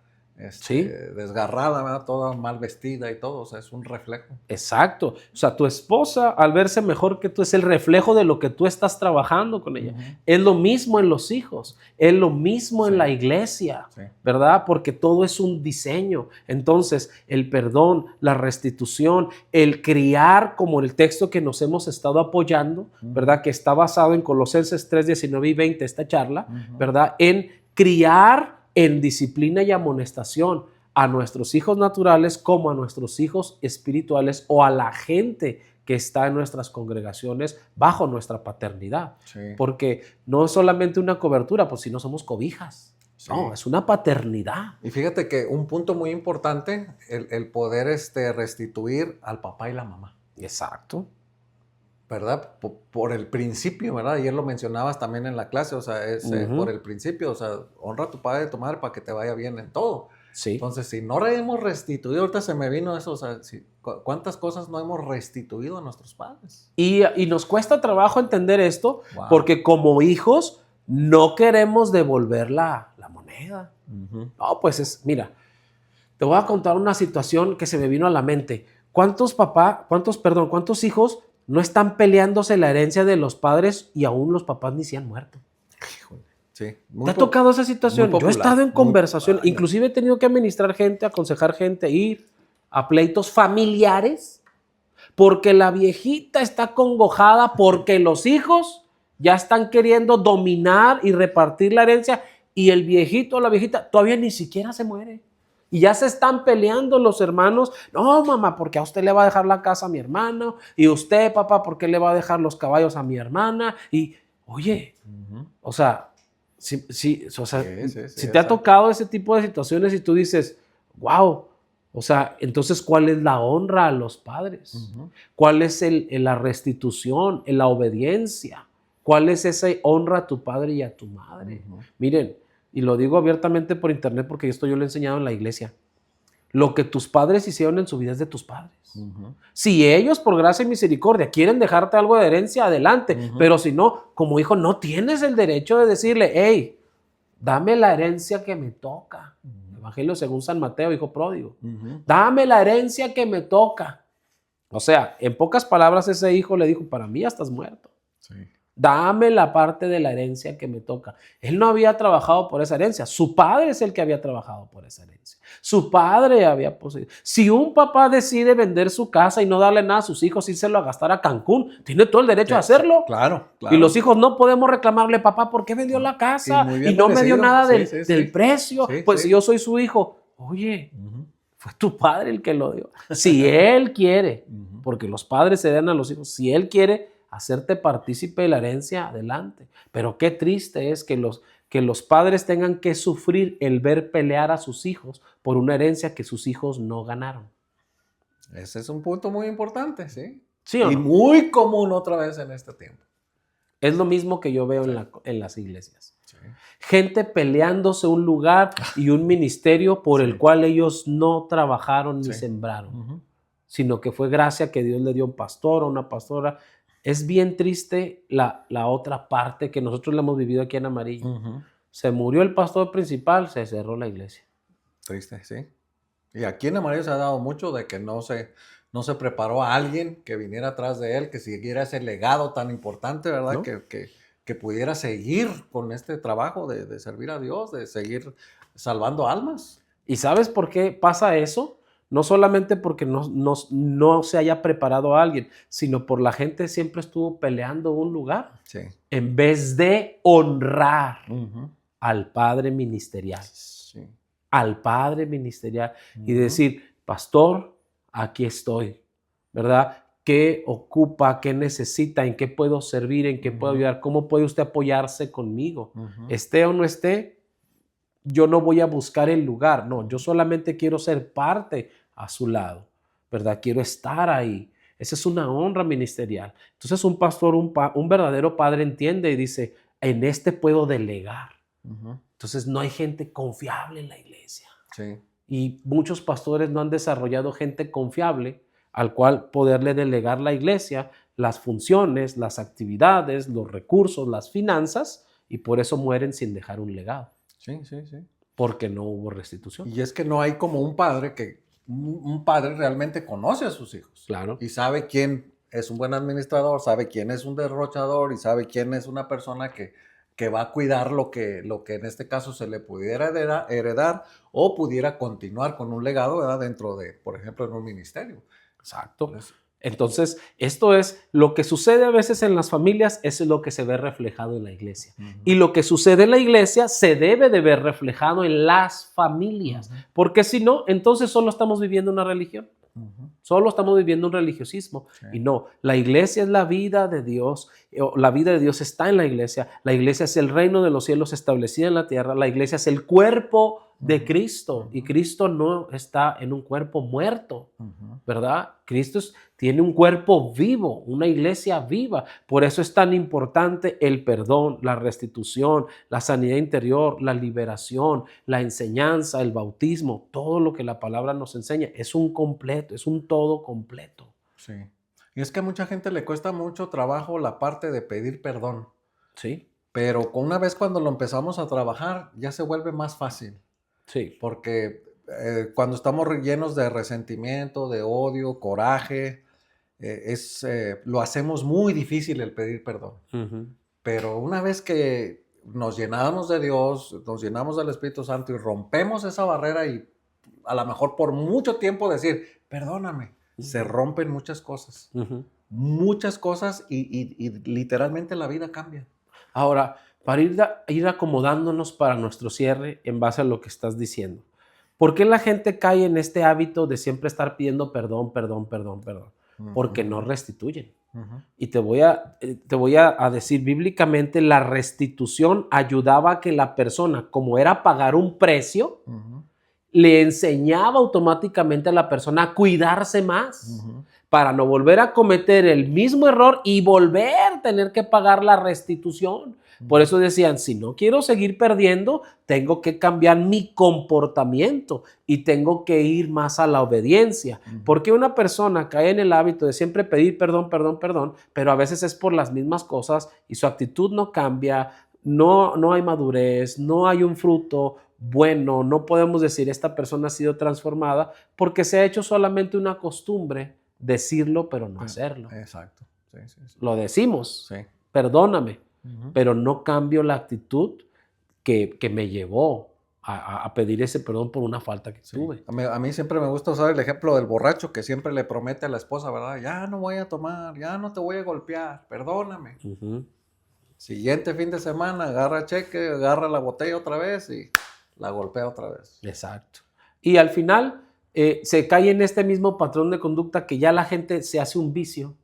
desgarrada, ¿verdad? Toda mal vestida y todo, o sea, es un reflejo. Exacto, o sea, tu esposa al verse mejor que tú es el reflejo de lo que tú estás trabajando con ella. Es lo mismo en los hijos, es lo mismo en la iglesia, ¿verdad? Porque todo es un diseño. Entonces, el perdón, la restitución, el criar, como el texto que nos hemos estado apoyando, ¿verdad? Que está basado en Colosenses 3, 19 y 20, esta charla, ¿verdad? En criar en disciplina y amonestación a nuestros hijos naturales como a nuestros hijos espirituales o a la gente que está en nuestras congregaciones bajo nuestra paternidad. Porque no es solamente una cobertura, pues si no somos cobijas. No, es una paternidad. Y fíjate que un punto muy importante, el poder restituir al papá y la mamá. Exacto. ¿Verdad? Por el principio, ¿verdad? Ayer lo mencionabas también en la clase, o sea, es por el principio, o sea, honra a tu padre y a tu madre para que te vaya bien en todo. Sí. Entonces, si no hemos restituido, ahorita se me vino eso, o sea, ¿cuántas cosas no hemos restituido a nuestros padres? Y nos cuesta trabajo entender esto, porque como hijos no queremos devolver la moneda. No, pues mira, te voy a contar una situación que se me vino a la mente. ¿Cuántos hijos no están peleándose la herencia de los padres y aún los papás ni se han muerto? Sí, ¿Te ha tocado esa situación? Yo he estado en conversación, inclusive he tenido que administrar gente, aconsejar gente, ir a pleitos familiares, porque la viejita está congojada, porque los hijos ya están queriendo dominar y repartir la herencia y el viejito o la viejita todavía ni siquiera se muere. Y ya se están peleando los hermanos. No, mamá, porque a usted le va a dejar la casa a mi hermano. Y usted, papá, ¿por qué le va a dejar los caballos a mi hermana? Y, oye, o sea, si te ha tocado ese tipo de situaciones y tú dices, wow, o sea, entonces, ¿cuál es la honra a los padres? ¿Cuál es la restitución, la obediencia? ¿Cuál es esa honra a tu padre y a tu madre? Miren, y lo digo abiertamente por internet porque esto yo lo he enseñado en la iglesia. Lo que tus padres hicieron en su vida es de tus padres. Si ellos, por gracia y misericordia, quieren dejarte algo de herencia, adelante. Pero si no, como hijo, no tienes el derecho de decirle, hey, dame la herencia que me toca. Evangelio según San Mateo, hijo pródigo. Dame la herencia que me toca. O sea, en pocas palabras, ese hijo le dijo, para mí ya estás muerto. Sí. Dame la parte de la herencia que me toca. Él no había trabajado por esa herencia. Su padre es el que había trabajado por esa herencia. Su padre había poseído. Si un papá decide vender su casa y no darle nada a sus hijos, írselo a gastar a Cancún, tiene todo el derecho a hacerlo. Claro. Y los hijos no podemos reclamarle, papá, ¿por qué vendió la casa? Y no me dio nada del precio. Pues si yo soy su hijo, oye, fue tu padre el que lo dio. Si él quiere, porque los padres se dan a los hijos, si él quiere hacerte partícipe de la herencia, adelante. Pero qué triste es que los padres tengan que sufrir el ver pelear a sus hijos por una herencia que sus hijos no ganaron. Ese es un punto muy importante, ¿sí? ¿Sí o no? Y muy común otra vez en este tiempo. Es lo mismo que yo veo en las iglesias. Sí. Gente peleándose un lugar y un ministerio por el cual ellos no trabajaron ni sembraron, sino que fue gracia que Dios le dio a un pastor o una pastora. Es bien triste la otra parte que nosotros la hemos vivido aquí en Amarillo. Se murió el pastor principal, se cerró la iglesia. Triste, sí. Y aquí en Amarillo se ha dado mucho de que no se preparó a alguien que viniera atrás de él, que siguiera ese legado tan importante, ¿verdad? ¿No? Que pudiera seguir con este trabajo de servir a Dios, de seguir salvando almas. ¿Y sabes por qué pasa eso? No solamente porque no se haya preparado a alguien, sino por la gente siempre estuvo peleando un lugar. Sí. En vez de honrar al padre ministerial. Sí. Al padre ministerial. Y decir, pastor, aquí estoy, ¿verdad? ¿Qué ocupa? ¿Qué necesita? ¿En qué puedo servir? ¿En qué puedo ayudar? ¿Cómo puede usted apoyarse conmigo? Esté o no esté, yo no voy a buscar el lugar. No, yo solamente quiero ser parte a su lado, ¿verdad? Quiero estar ahí. Esa es una honra ministerial. Entonces un pastor, un verdadero padre entiende y dice, en este puedo delegar. Entonces no hay gente confiable en la iglesia. Sí. Y muchos pastores no han desarrollado gente confiable al cual poderle delegar la iglesia las funciones, las actividades, los recursos, las finanzas, y por eso mueren sin dejar un legado. Sí. Porque no hubo restitución. Y es que no hay como un padre un padre realmente conoce a sus hijos. Claro. Y sabe quién es un buen administrador, sabe quién es un derrochador y sabe quién es una persona que va a cuidar lo que en este caso se le pudiera heredar o pudiera continuar con un legado, ¿verdad? Dentro de, por ejemplo, en un ministerio. Exacto. Entonces, esto es lo que sucede a veces en las familias, es lo que se ve reflejado en la iglesia. Y lo que sucede en la iglesia se debe de ver reflejado en las familias. Porque si no, entonces solo estamos viviendo una religión. Solo estamos viviendo un religiosismo. Sí. Y no, la iglesia es la vida de Dios. La vida de Dios está en la iglesia. La iglesia es el reino de los cielos establecido en la tierra. La iglesia es el cuerpo de Cristo. Y Cristo no está en un cuerpo muerto, ¿verdad? Cristo tiene un cuerpo vivo, una iglesia viva. Por eso es tan importante el perdón, la restitución, la sanidad interior, la liberación, la enseñanza, el bautismo, todo lo que la palabra nos enseña. Es un completo, es un todo completo. Sí. Y es que a mucha gente le cuesta mucho trabajo la parte de pedir perdón. Sí. Pero una vez cuando lo empezamos a trabajar, ya se vuelve más fácil. Sí. Porque cuando estamos llenos de resentimiento, de odio, coraje, lo hacemos muy difícil el pedir perdón. Pero una vez que nos llenamos de Dios, nos llenamos del Espíritu Santo y rompemos esa barrera y a lo mejor por mucho tiempo decir, perdóname, se rompen muchas cosas. Muchas cosas y literalmente la vida cambia. Ahora, para ir acomodándonos para nuestro cierre en base a lo que estás diciendo. ¿Por qué la gente cae en este hábito de siempre estar pidiendo perdón, perdón, perdón, perdón? Porque no restituyen. Y te voy a decir bíblicamente, la restitución ayudaba a que la persona, como era pagar un precio, le enseñaba automáticamente a la persona a cuidarse más para no volver a cometer el mismo error y volver a tener que pagar la restitución. Por eso decían, si no quiero seguir perdiendo, tengo que cambiar mi comportamiento y tengo que ir más a la obediencia. Porque una persona cae en el hábito de siempre pedir perdón, perdón, perdón, pero a veces es por las mismas cosas y su actitud no cambia, no hay madurez, no hay un fruto bueno, no podemos decir esta persona ha sido transformada porque se ha hecho solamente una costumbre decirlo, pero no hacerlo. Exacto. Sí. Lo decimos, Sí. perdóname, pero no cambio la actitud que me llevó a pedir ese perdón por una falta que tuve. A mí siempre me gusta usar el ejemplo del borracho que siempre le promete a la esposa, ¿verdad? Ya no voy a tomar, ya no te voy a golpear, perdóname. Siguiente fin de semana, agarra cheque, agarra la botella otra vez y la golpea otra vez. Exacto. Y al final se cae en este mismo patrón de conducta que ya la gente se hace un vicio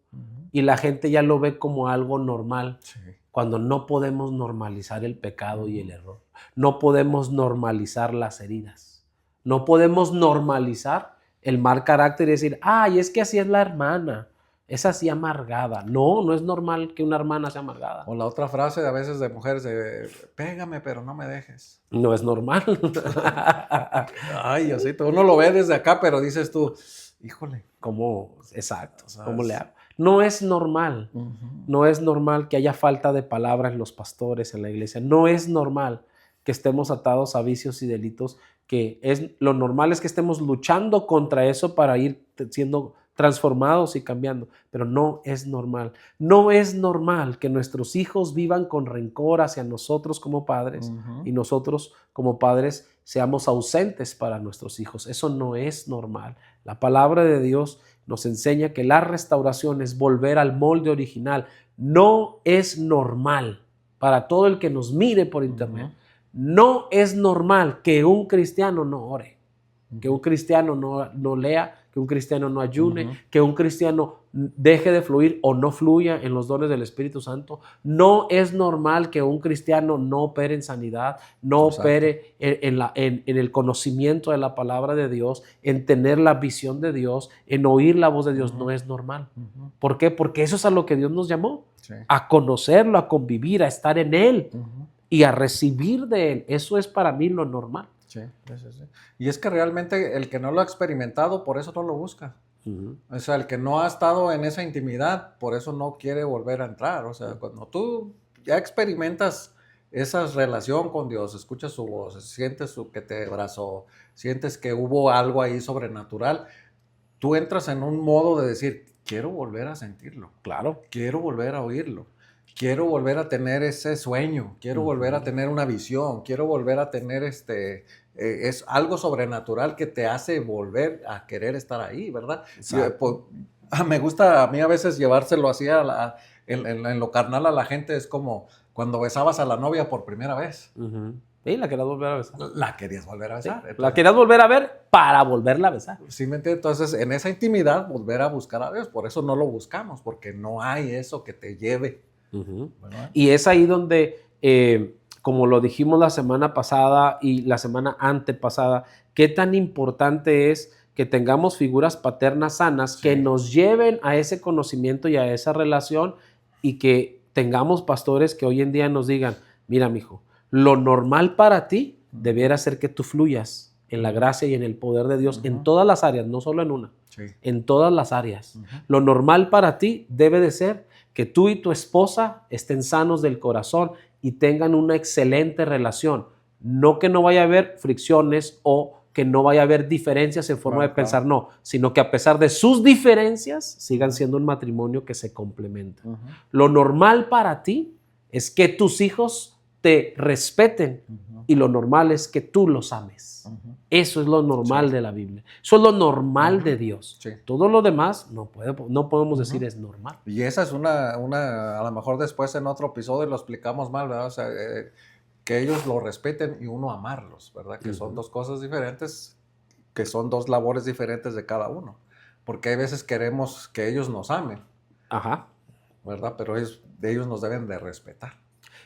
y la gente ya lo ve como algo normal. Sí. Cuando no podemos normalizar el pecado y el error. No podemos normalizar las heridas. No podemos normalizar el mal carácter y decir, ay, es que así es la hermana. Es así amargada. No es normal que una hermana sea amargada. O la otra frase a veces de mujeres de, pégame pero no me dejes. No es normal. Ay, Diosito, uno lo ve desde acá, pero dices tú, híjole. ¿Cómo? Exacto. ¿Cómo le hago? No es normal. No es normal que haya falta de palabra en los pastores, en la iglesia. No es normal que estemos atados a vicios y delitos. Lo normal es que estemos luchando contra eso para ir siendo transformados y cambiando, pero no es normal. No es normal que nuestros hijos vivan con rencor hacia nosotros como padres y nosotros como padres seamos ausentes para nuestros hijos. Eso no es normal. La palabra de Dios nos enseña que la restauración es volver al molde original. No es normal para todo el que nos mire por internet. No es normal que un cristiano no ore, que un cristiano no lea, que un cristiano no ayune, que un cristiano deje de fluir o no fluya en los dones del Espíritu Santo. No es normal que un cristiano no opere en sanidad, no opere en el conocimiento de la palabra de Dios, en tener la visión de Dios, en oír la voz de Dios. No es normal. ¿Por qué? Porque eso es a lo que Dios nos llamó, a conocerlo, a convivir, a estar en Él y a recibir de Él. Eso es para mí lo normal. Sí. Y es que realmente el que no lo ha experimentado, por eso no lo busca. O sea, el que no ha estado en esa intimidad, por eso no quiere volver a entrar. O sea, cuando tú ya experimentas esa relación con Dios, escuchas su voz, sientes que te abrazó, sientes que hubo algo ahí sobrenatural, tú entras en un modo de decir, quiero volver a sentirlo. Claro. Quiero volver a oírlo. Quiero volver a tener ese sueño, quiero volver a tener una visión, quiero volver a tener es algo sobrenatural que te hace volver a querer estar ahí, ¿verdad? Me gusta a mí a veces llevárselo así en lo carnal a la gente, es como cuando besabas a la novia por primera vez. Sí, la querías volver a besar. La querías volver a besar. Sí, entonces, la querías volver a ver para volverla a besar. Sí, ¿me entiendes? Entonces, en esa intimidad, volver a buscar a Dios, por eso no lo buscamos, porque no hay eso que te lleve. Y es ahí donde, como lo dijimos la semana pasada y la semana antepasada, qué tan importante es que tengamos figuras paternas sanas que nos lleven a ese conocimiento y a esa relación, y que tengamos pastores que hoy en día nos digan, mira, mijo, lo normal para ti debiera ser que tú fluyas en la gracia y en el poder de Dios en todas las áreas, no solo en una, en todas las áreas. Lo normal para ti debe de ser que tú y tu esposa estén sanos del corazón y tengan una excelente relación. No que no vaya a haber fricciones o que no vaya a haber diferencias en forma de pensar, no, sino que a pesar de sus diferencias sigan siendo un matrimonio que se complementa. Lo normal para ti es que tus hijos te respeten y lo normal es que tú los ames. Eso es lo normal de la Biblia. Eso es lo normal de Dios. Sí. Todo lo demás no podemos decir es normal. Y esa es una, a lo mejor después en otro episodio lo explicamos mal, ¿verdad? O sea, que ellos lo respeten y uno amarlos, ¿verdad? Que son dos cosas diferentes, que son dos labores diferentes de cada uno. Porque hay veces queremos que ellos nos amen, Ajá. ¿verdad? Pero ellos nos deben de respetar.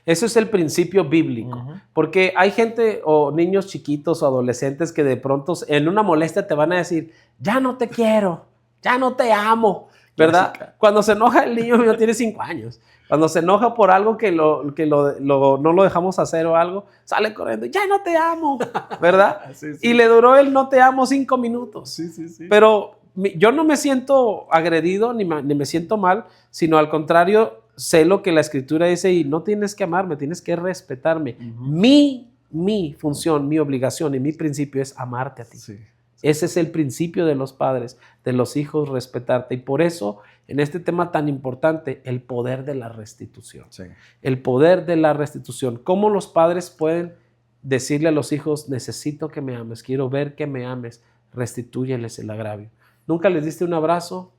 Ese es el principio bíblico, porque hay gente o niños chiquitos o adolescentes que de pronto en una molestia te van a decir, ya no te quiero, ya no te amo, ¿verdad? Clásica. Cuando se enoja el niño mío tiene 5 años, cuando se enoja por algo que no lo dejamos hacer o algo, sale corriendo, ya no te amo, ¿verdad? Sí. Y le duró el no te amo 5 minutos. Sí. Pero yo no me siento agredido ni me siento mal, sino al contrario, sé lo que la Escritura dice y no tienes que amarme, tienes que respetarme. Mi función, mi obligación y mi principio es amarte a ti. Sí. Ese es el principio de los padres, de los hijos, respetarte. Y por eso, en este tema tan importante, el poder de la restitución. Sí. El poder de la restitución. ¿Cómo los padres pueden decirle a los hijos, necesito que me ames, quiero ver que me ames, restitúyeles el agravio? ¿Nunca les diste un abrazo?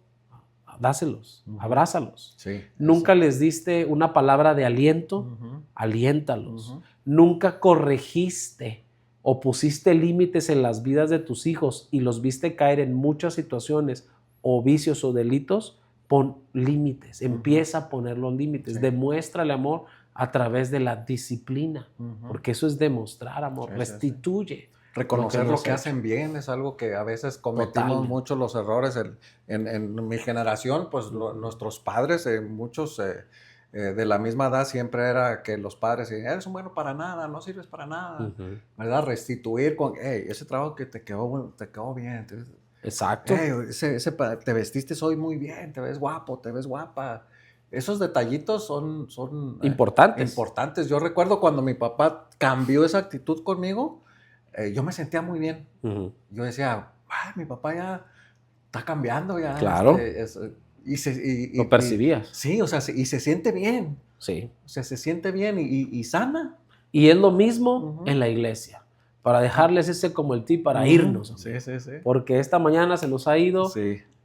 Dáselos, abrázalos. Sí, nunca les diste una palabra de aliento, aliéntalos. Nunca corregiste o pusiste límites en las vidas de tus hijos y los viste caer en muchas situaciones o vicios o delitos, pon límites, empieza a poner los límites, demuéstrale amor a través de la disciplina, porque eso es demostrar amor, restituye. Reconocer lo que hacen bien es algo que a veces cometimos mucho los errores. En mi generación, pues nuestros padres, muchos de la misma edad, siempre era que los padres decían, eres un bueno para nada, no sirves para nada, ¿verdad? Restituir con, hey, ese trabajo que te quedó bien. Exacto. Hey, te vestiste hoy muy bien, te ves guapo, te ves guapa. Esos detallitos son importantes. Yo recuerdo cuando mi papá cambió esa actitud conmigo, yo me sentía muy bien. Yo decía, mi papá ya está cambiando. Ya, claro. Lo percibías. Sí, o sea, y se siente bien. Sí. O sea, se siente bien y sana. Y es lo mismo en la iglesia. Para dejarles ese como el tip para irnos. Sí. Porque esta mañana se nos ha ido,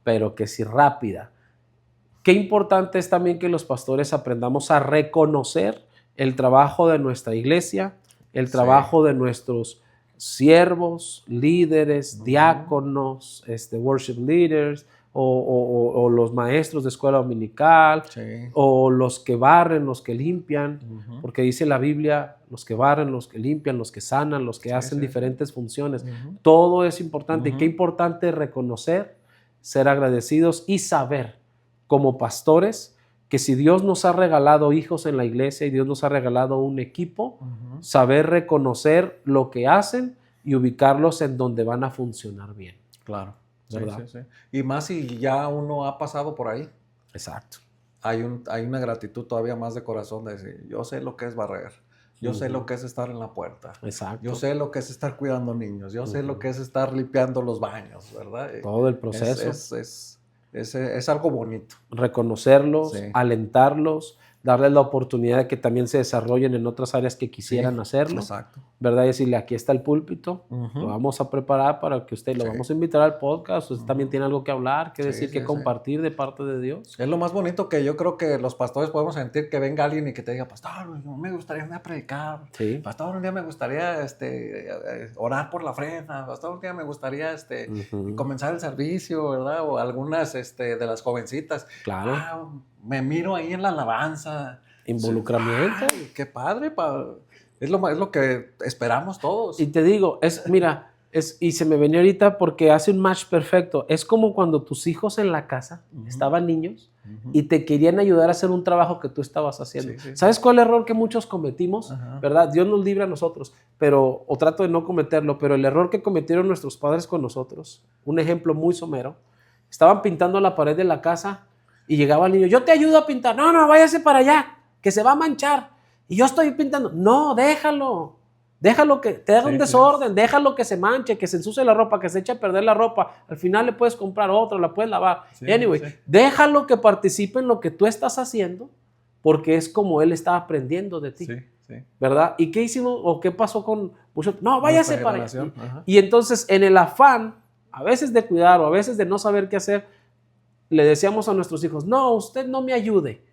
pero que sí rápida. Qué importante es también que los pastores aprendamos a reconocer el trabajo de nuestra iglesia, el trabajo de nuestros siervos, líderes, diáconos, worship leaders, o los maestros de escuela dominical, o los que barren, los que limpian, porque dice la Biblia, los que barren, los que limpian, los que sanan, los que hacen diferentes funciones. Todo es importante. Y qué importante reconocer, ser agradecidos y saber, como pastores, que si Dios nos ha regalado hijos en la iglesia y Dios nos ha regalado un equipo, saber reconocer lo que hacen y ubicarlos en donde van a funcionar bien. Claro. ¿Verdad? Sí. Y más si ya uno ha pasado por ahí. Exacto. Hay una gratitud todavía más de corazón de decir, yo sé lo que es barrer, yo sé lo que es estar en la puerta. Exacto. Yo sé lo que es estar cuidando niños, yo sé lo que es estar limpiando los baños, ¿verdad? Todo el proceso. Es algo bonito. Reconocerlos, alentarlos, darles la oportunidad de que también se desarrollen en otras áreas que quisieran hacerlo. Exacto. ¿Verdad? Y decirle, aquí está el púlpito, lo vamos a preparar para que usted, lo vamos a invitar al podcast, usted también tiene algo que hablar, que decir, que compartir de parte de Dios. Es lo más bonito que yo creo que los pastores podemos sentir, que venga alguien y que te diga, pastor, me gustaría un día predicar, pastor, un día me gustaría orar por la ofrenda, pastor, un día me gustaría comenzar el servicio, ¿verdad? O algunas de las jovencitas. Claro. Me miro ahí en la alabanza. Involucramiento. Qué padre, es lo que esperamos todos. Y te digo, y se me venía ahorita porque hace un match perfecto. Es como cuando tus hijos en la casa estaban niños y te querían ayudar a hacer un trabajo que tú estabas haciendo. ¿Sabes cuál error que muchos cometimos? ¿Verdad? Dios nos libre a nosotros, o trato de no cometerlo, pero el error que cometieron nuestros padres con nosotros, un ejemplo muy somero, estaban pintando la pared de la casa y llegaba el niño, yo te ayudo a pintar. No, váyase para allá, que se va a manchar. Y yo estoy pintando. No, déjalo que te haga un desorden, déjalo que se manche, que se ensucie la ropa, que se eche a perder la ropa. Al final le puedes comprar otra, la puedes lavar. Déjalo que participe en lo que tú estás haciendo, porque es como él está aprendiendo de ti. sí. ¿verdad? ¿Y qué hicimos o qué pasó con muchos? No, váyase Nuestra para allá. generación, ajá. Y entonces en el afán, a veces de cuidar o a veces de no saber qué hacer, le decíamos a nuestros hijos, no, usted no me ayude.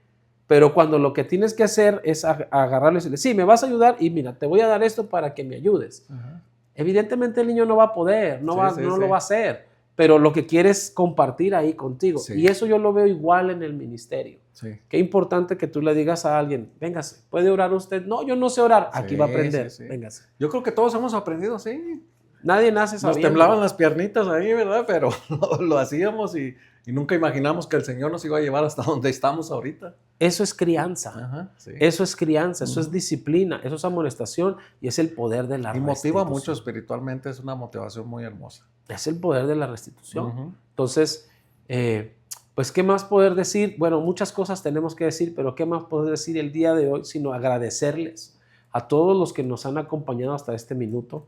Pero cuando lo que tienes que hacer es agarrarlo y decirle, sí, me vas a ayudar y mira, te voy a dar esto para que me ayudes. Ajá. Evidentemente el niño no va a poder, Sí, sí, no sí. lo va a hacer, pero lo que quiere es compartir ahí contigo. Sí. Y eso yo lo veo igual en el ministerio. Sí. Qué importante que tú le digas a alguien, véngase, ¿puede orar usted? No, yo no sé orar. Aquí Sí, va a aprender, sí, sí. véngase. Yo creo que todos hemos aprendido, sí. Nadie nace Nos sabiendo. temblaban las piernitas ahí, ¿verdad? Pero lo hacíamos y nunca imaginamos que el Señor nos iba a llevar hasta donde estamos ahorita. Eso es crianza. Ajá, sí. Eso es crianza, eso es disciplina, eso es amonestación y es el poder de la Y motiva restitución. mucho espiritualmente, es una motivación muy hermosa. Es el poder de la restitución. Ujú. Entonces, pues, ¿qué más poder decir? Bueno, muchas cosas tenemos que decir, pero ¿qué más poder decir el día de hoy? Sino agradecerles a todos los que nos han acompañado hasta este minuto,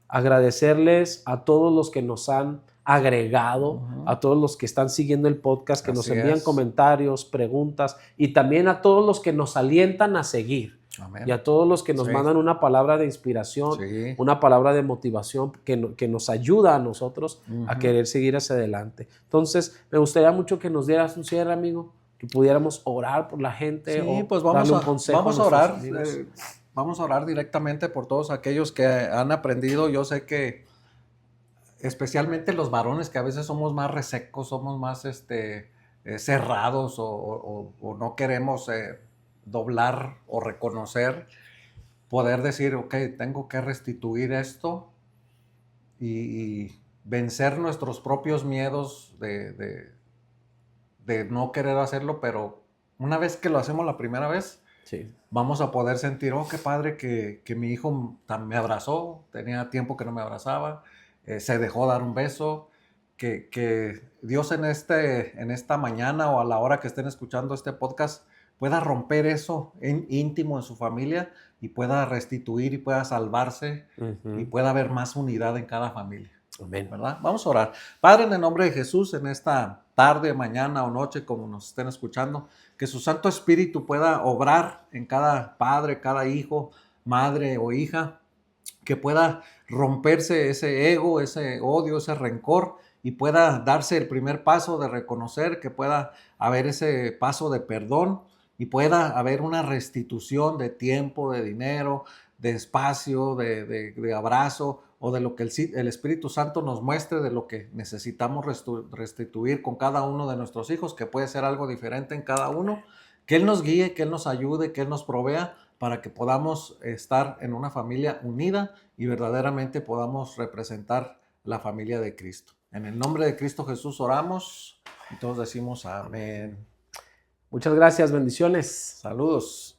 agradecerles a todos los que nos han agregado, a todos los que están siguiendo el podcast, que nos Así envían es. comentarios, preguntas, y también a todos los que nos alientan a seguir. Amén. Y a todos los que nos Sí. mandan una palabra de inspiración, Sí. una palabra de motivación que nos ayuda a nosotros a Ujú. querer seguir hacia adelante. Entonces, me gustaría mucho que nos dieras un cierre, amigo, que pudiéramos orar por la gente Sí, o pues darle un consejo vamos a nuestros orar. amigos. Vamos a orar directamente por todos aquellos que han aprendido. Yo sé que especialmente los varones, que a veces somos más resecos, somos más cerrados o no queremos doblar o reconocer, poder decir, ok, tengo que restituir esto y vencer nuestros propios miedos de no querer hacerlo, pero una vez que lo hacemos la primera vez, Sí. vamos a poder sentir, oh, qué padre que mi hijo me abrazó, tenía tiempo que no me abrazaba, se dejó dar un beso, que Dios en esta mañana o a la hora que estén escuchando este podcast pueda romper eso íntimo en su familia y pueda restituir y pueda salvarse y pueda haber más unidad en cada familia. Amén. ¿Verdad? Vamos a orar. Padre, en el nombre de Jesús, en esta tarde, mañana o noche, como nos estén escuchando, que su Santo Espíritu pueda obrar en cada padre, cada hijo, madre o hija, que pueda romperse ese ego, ese odio, ese rencor y pueda darse el primer paso de reconocer, que pueda haber ese paso de perdón y pueda haber una restitución de tiempo, de dinero, de espacio, de abrazo o de lo que el Espíritu Santo nos muestre de lo que necesitamos restituir con cada uno de nuestros hijos, que puede ser algo diferente en cada uno, que Él nos guíe, que Él nos ayude, que Él nos provea para que podamos estar en una familia unida y verdaderamente podamos representar la familia de Cristo. En el nombre de Cristo Jesús oramos y todos decimos amén. Muchas gracias, bendiciones. Saludos.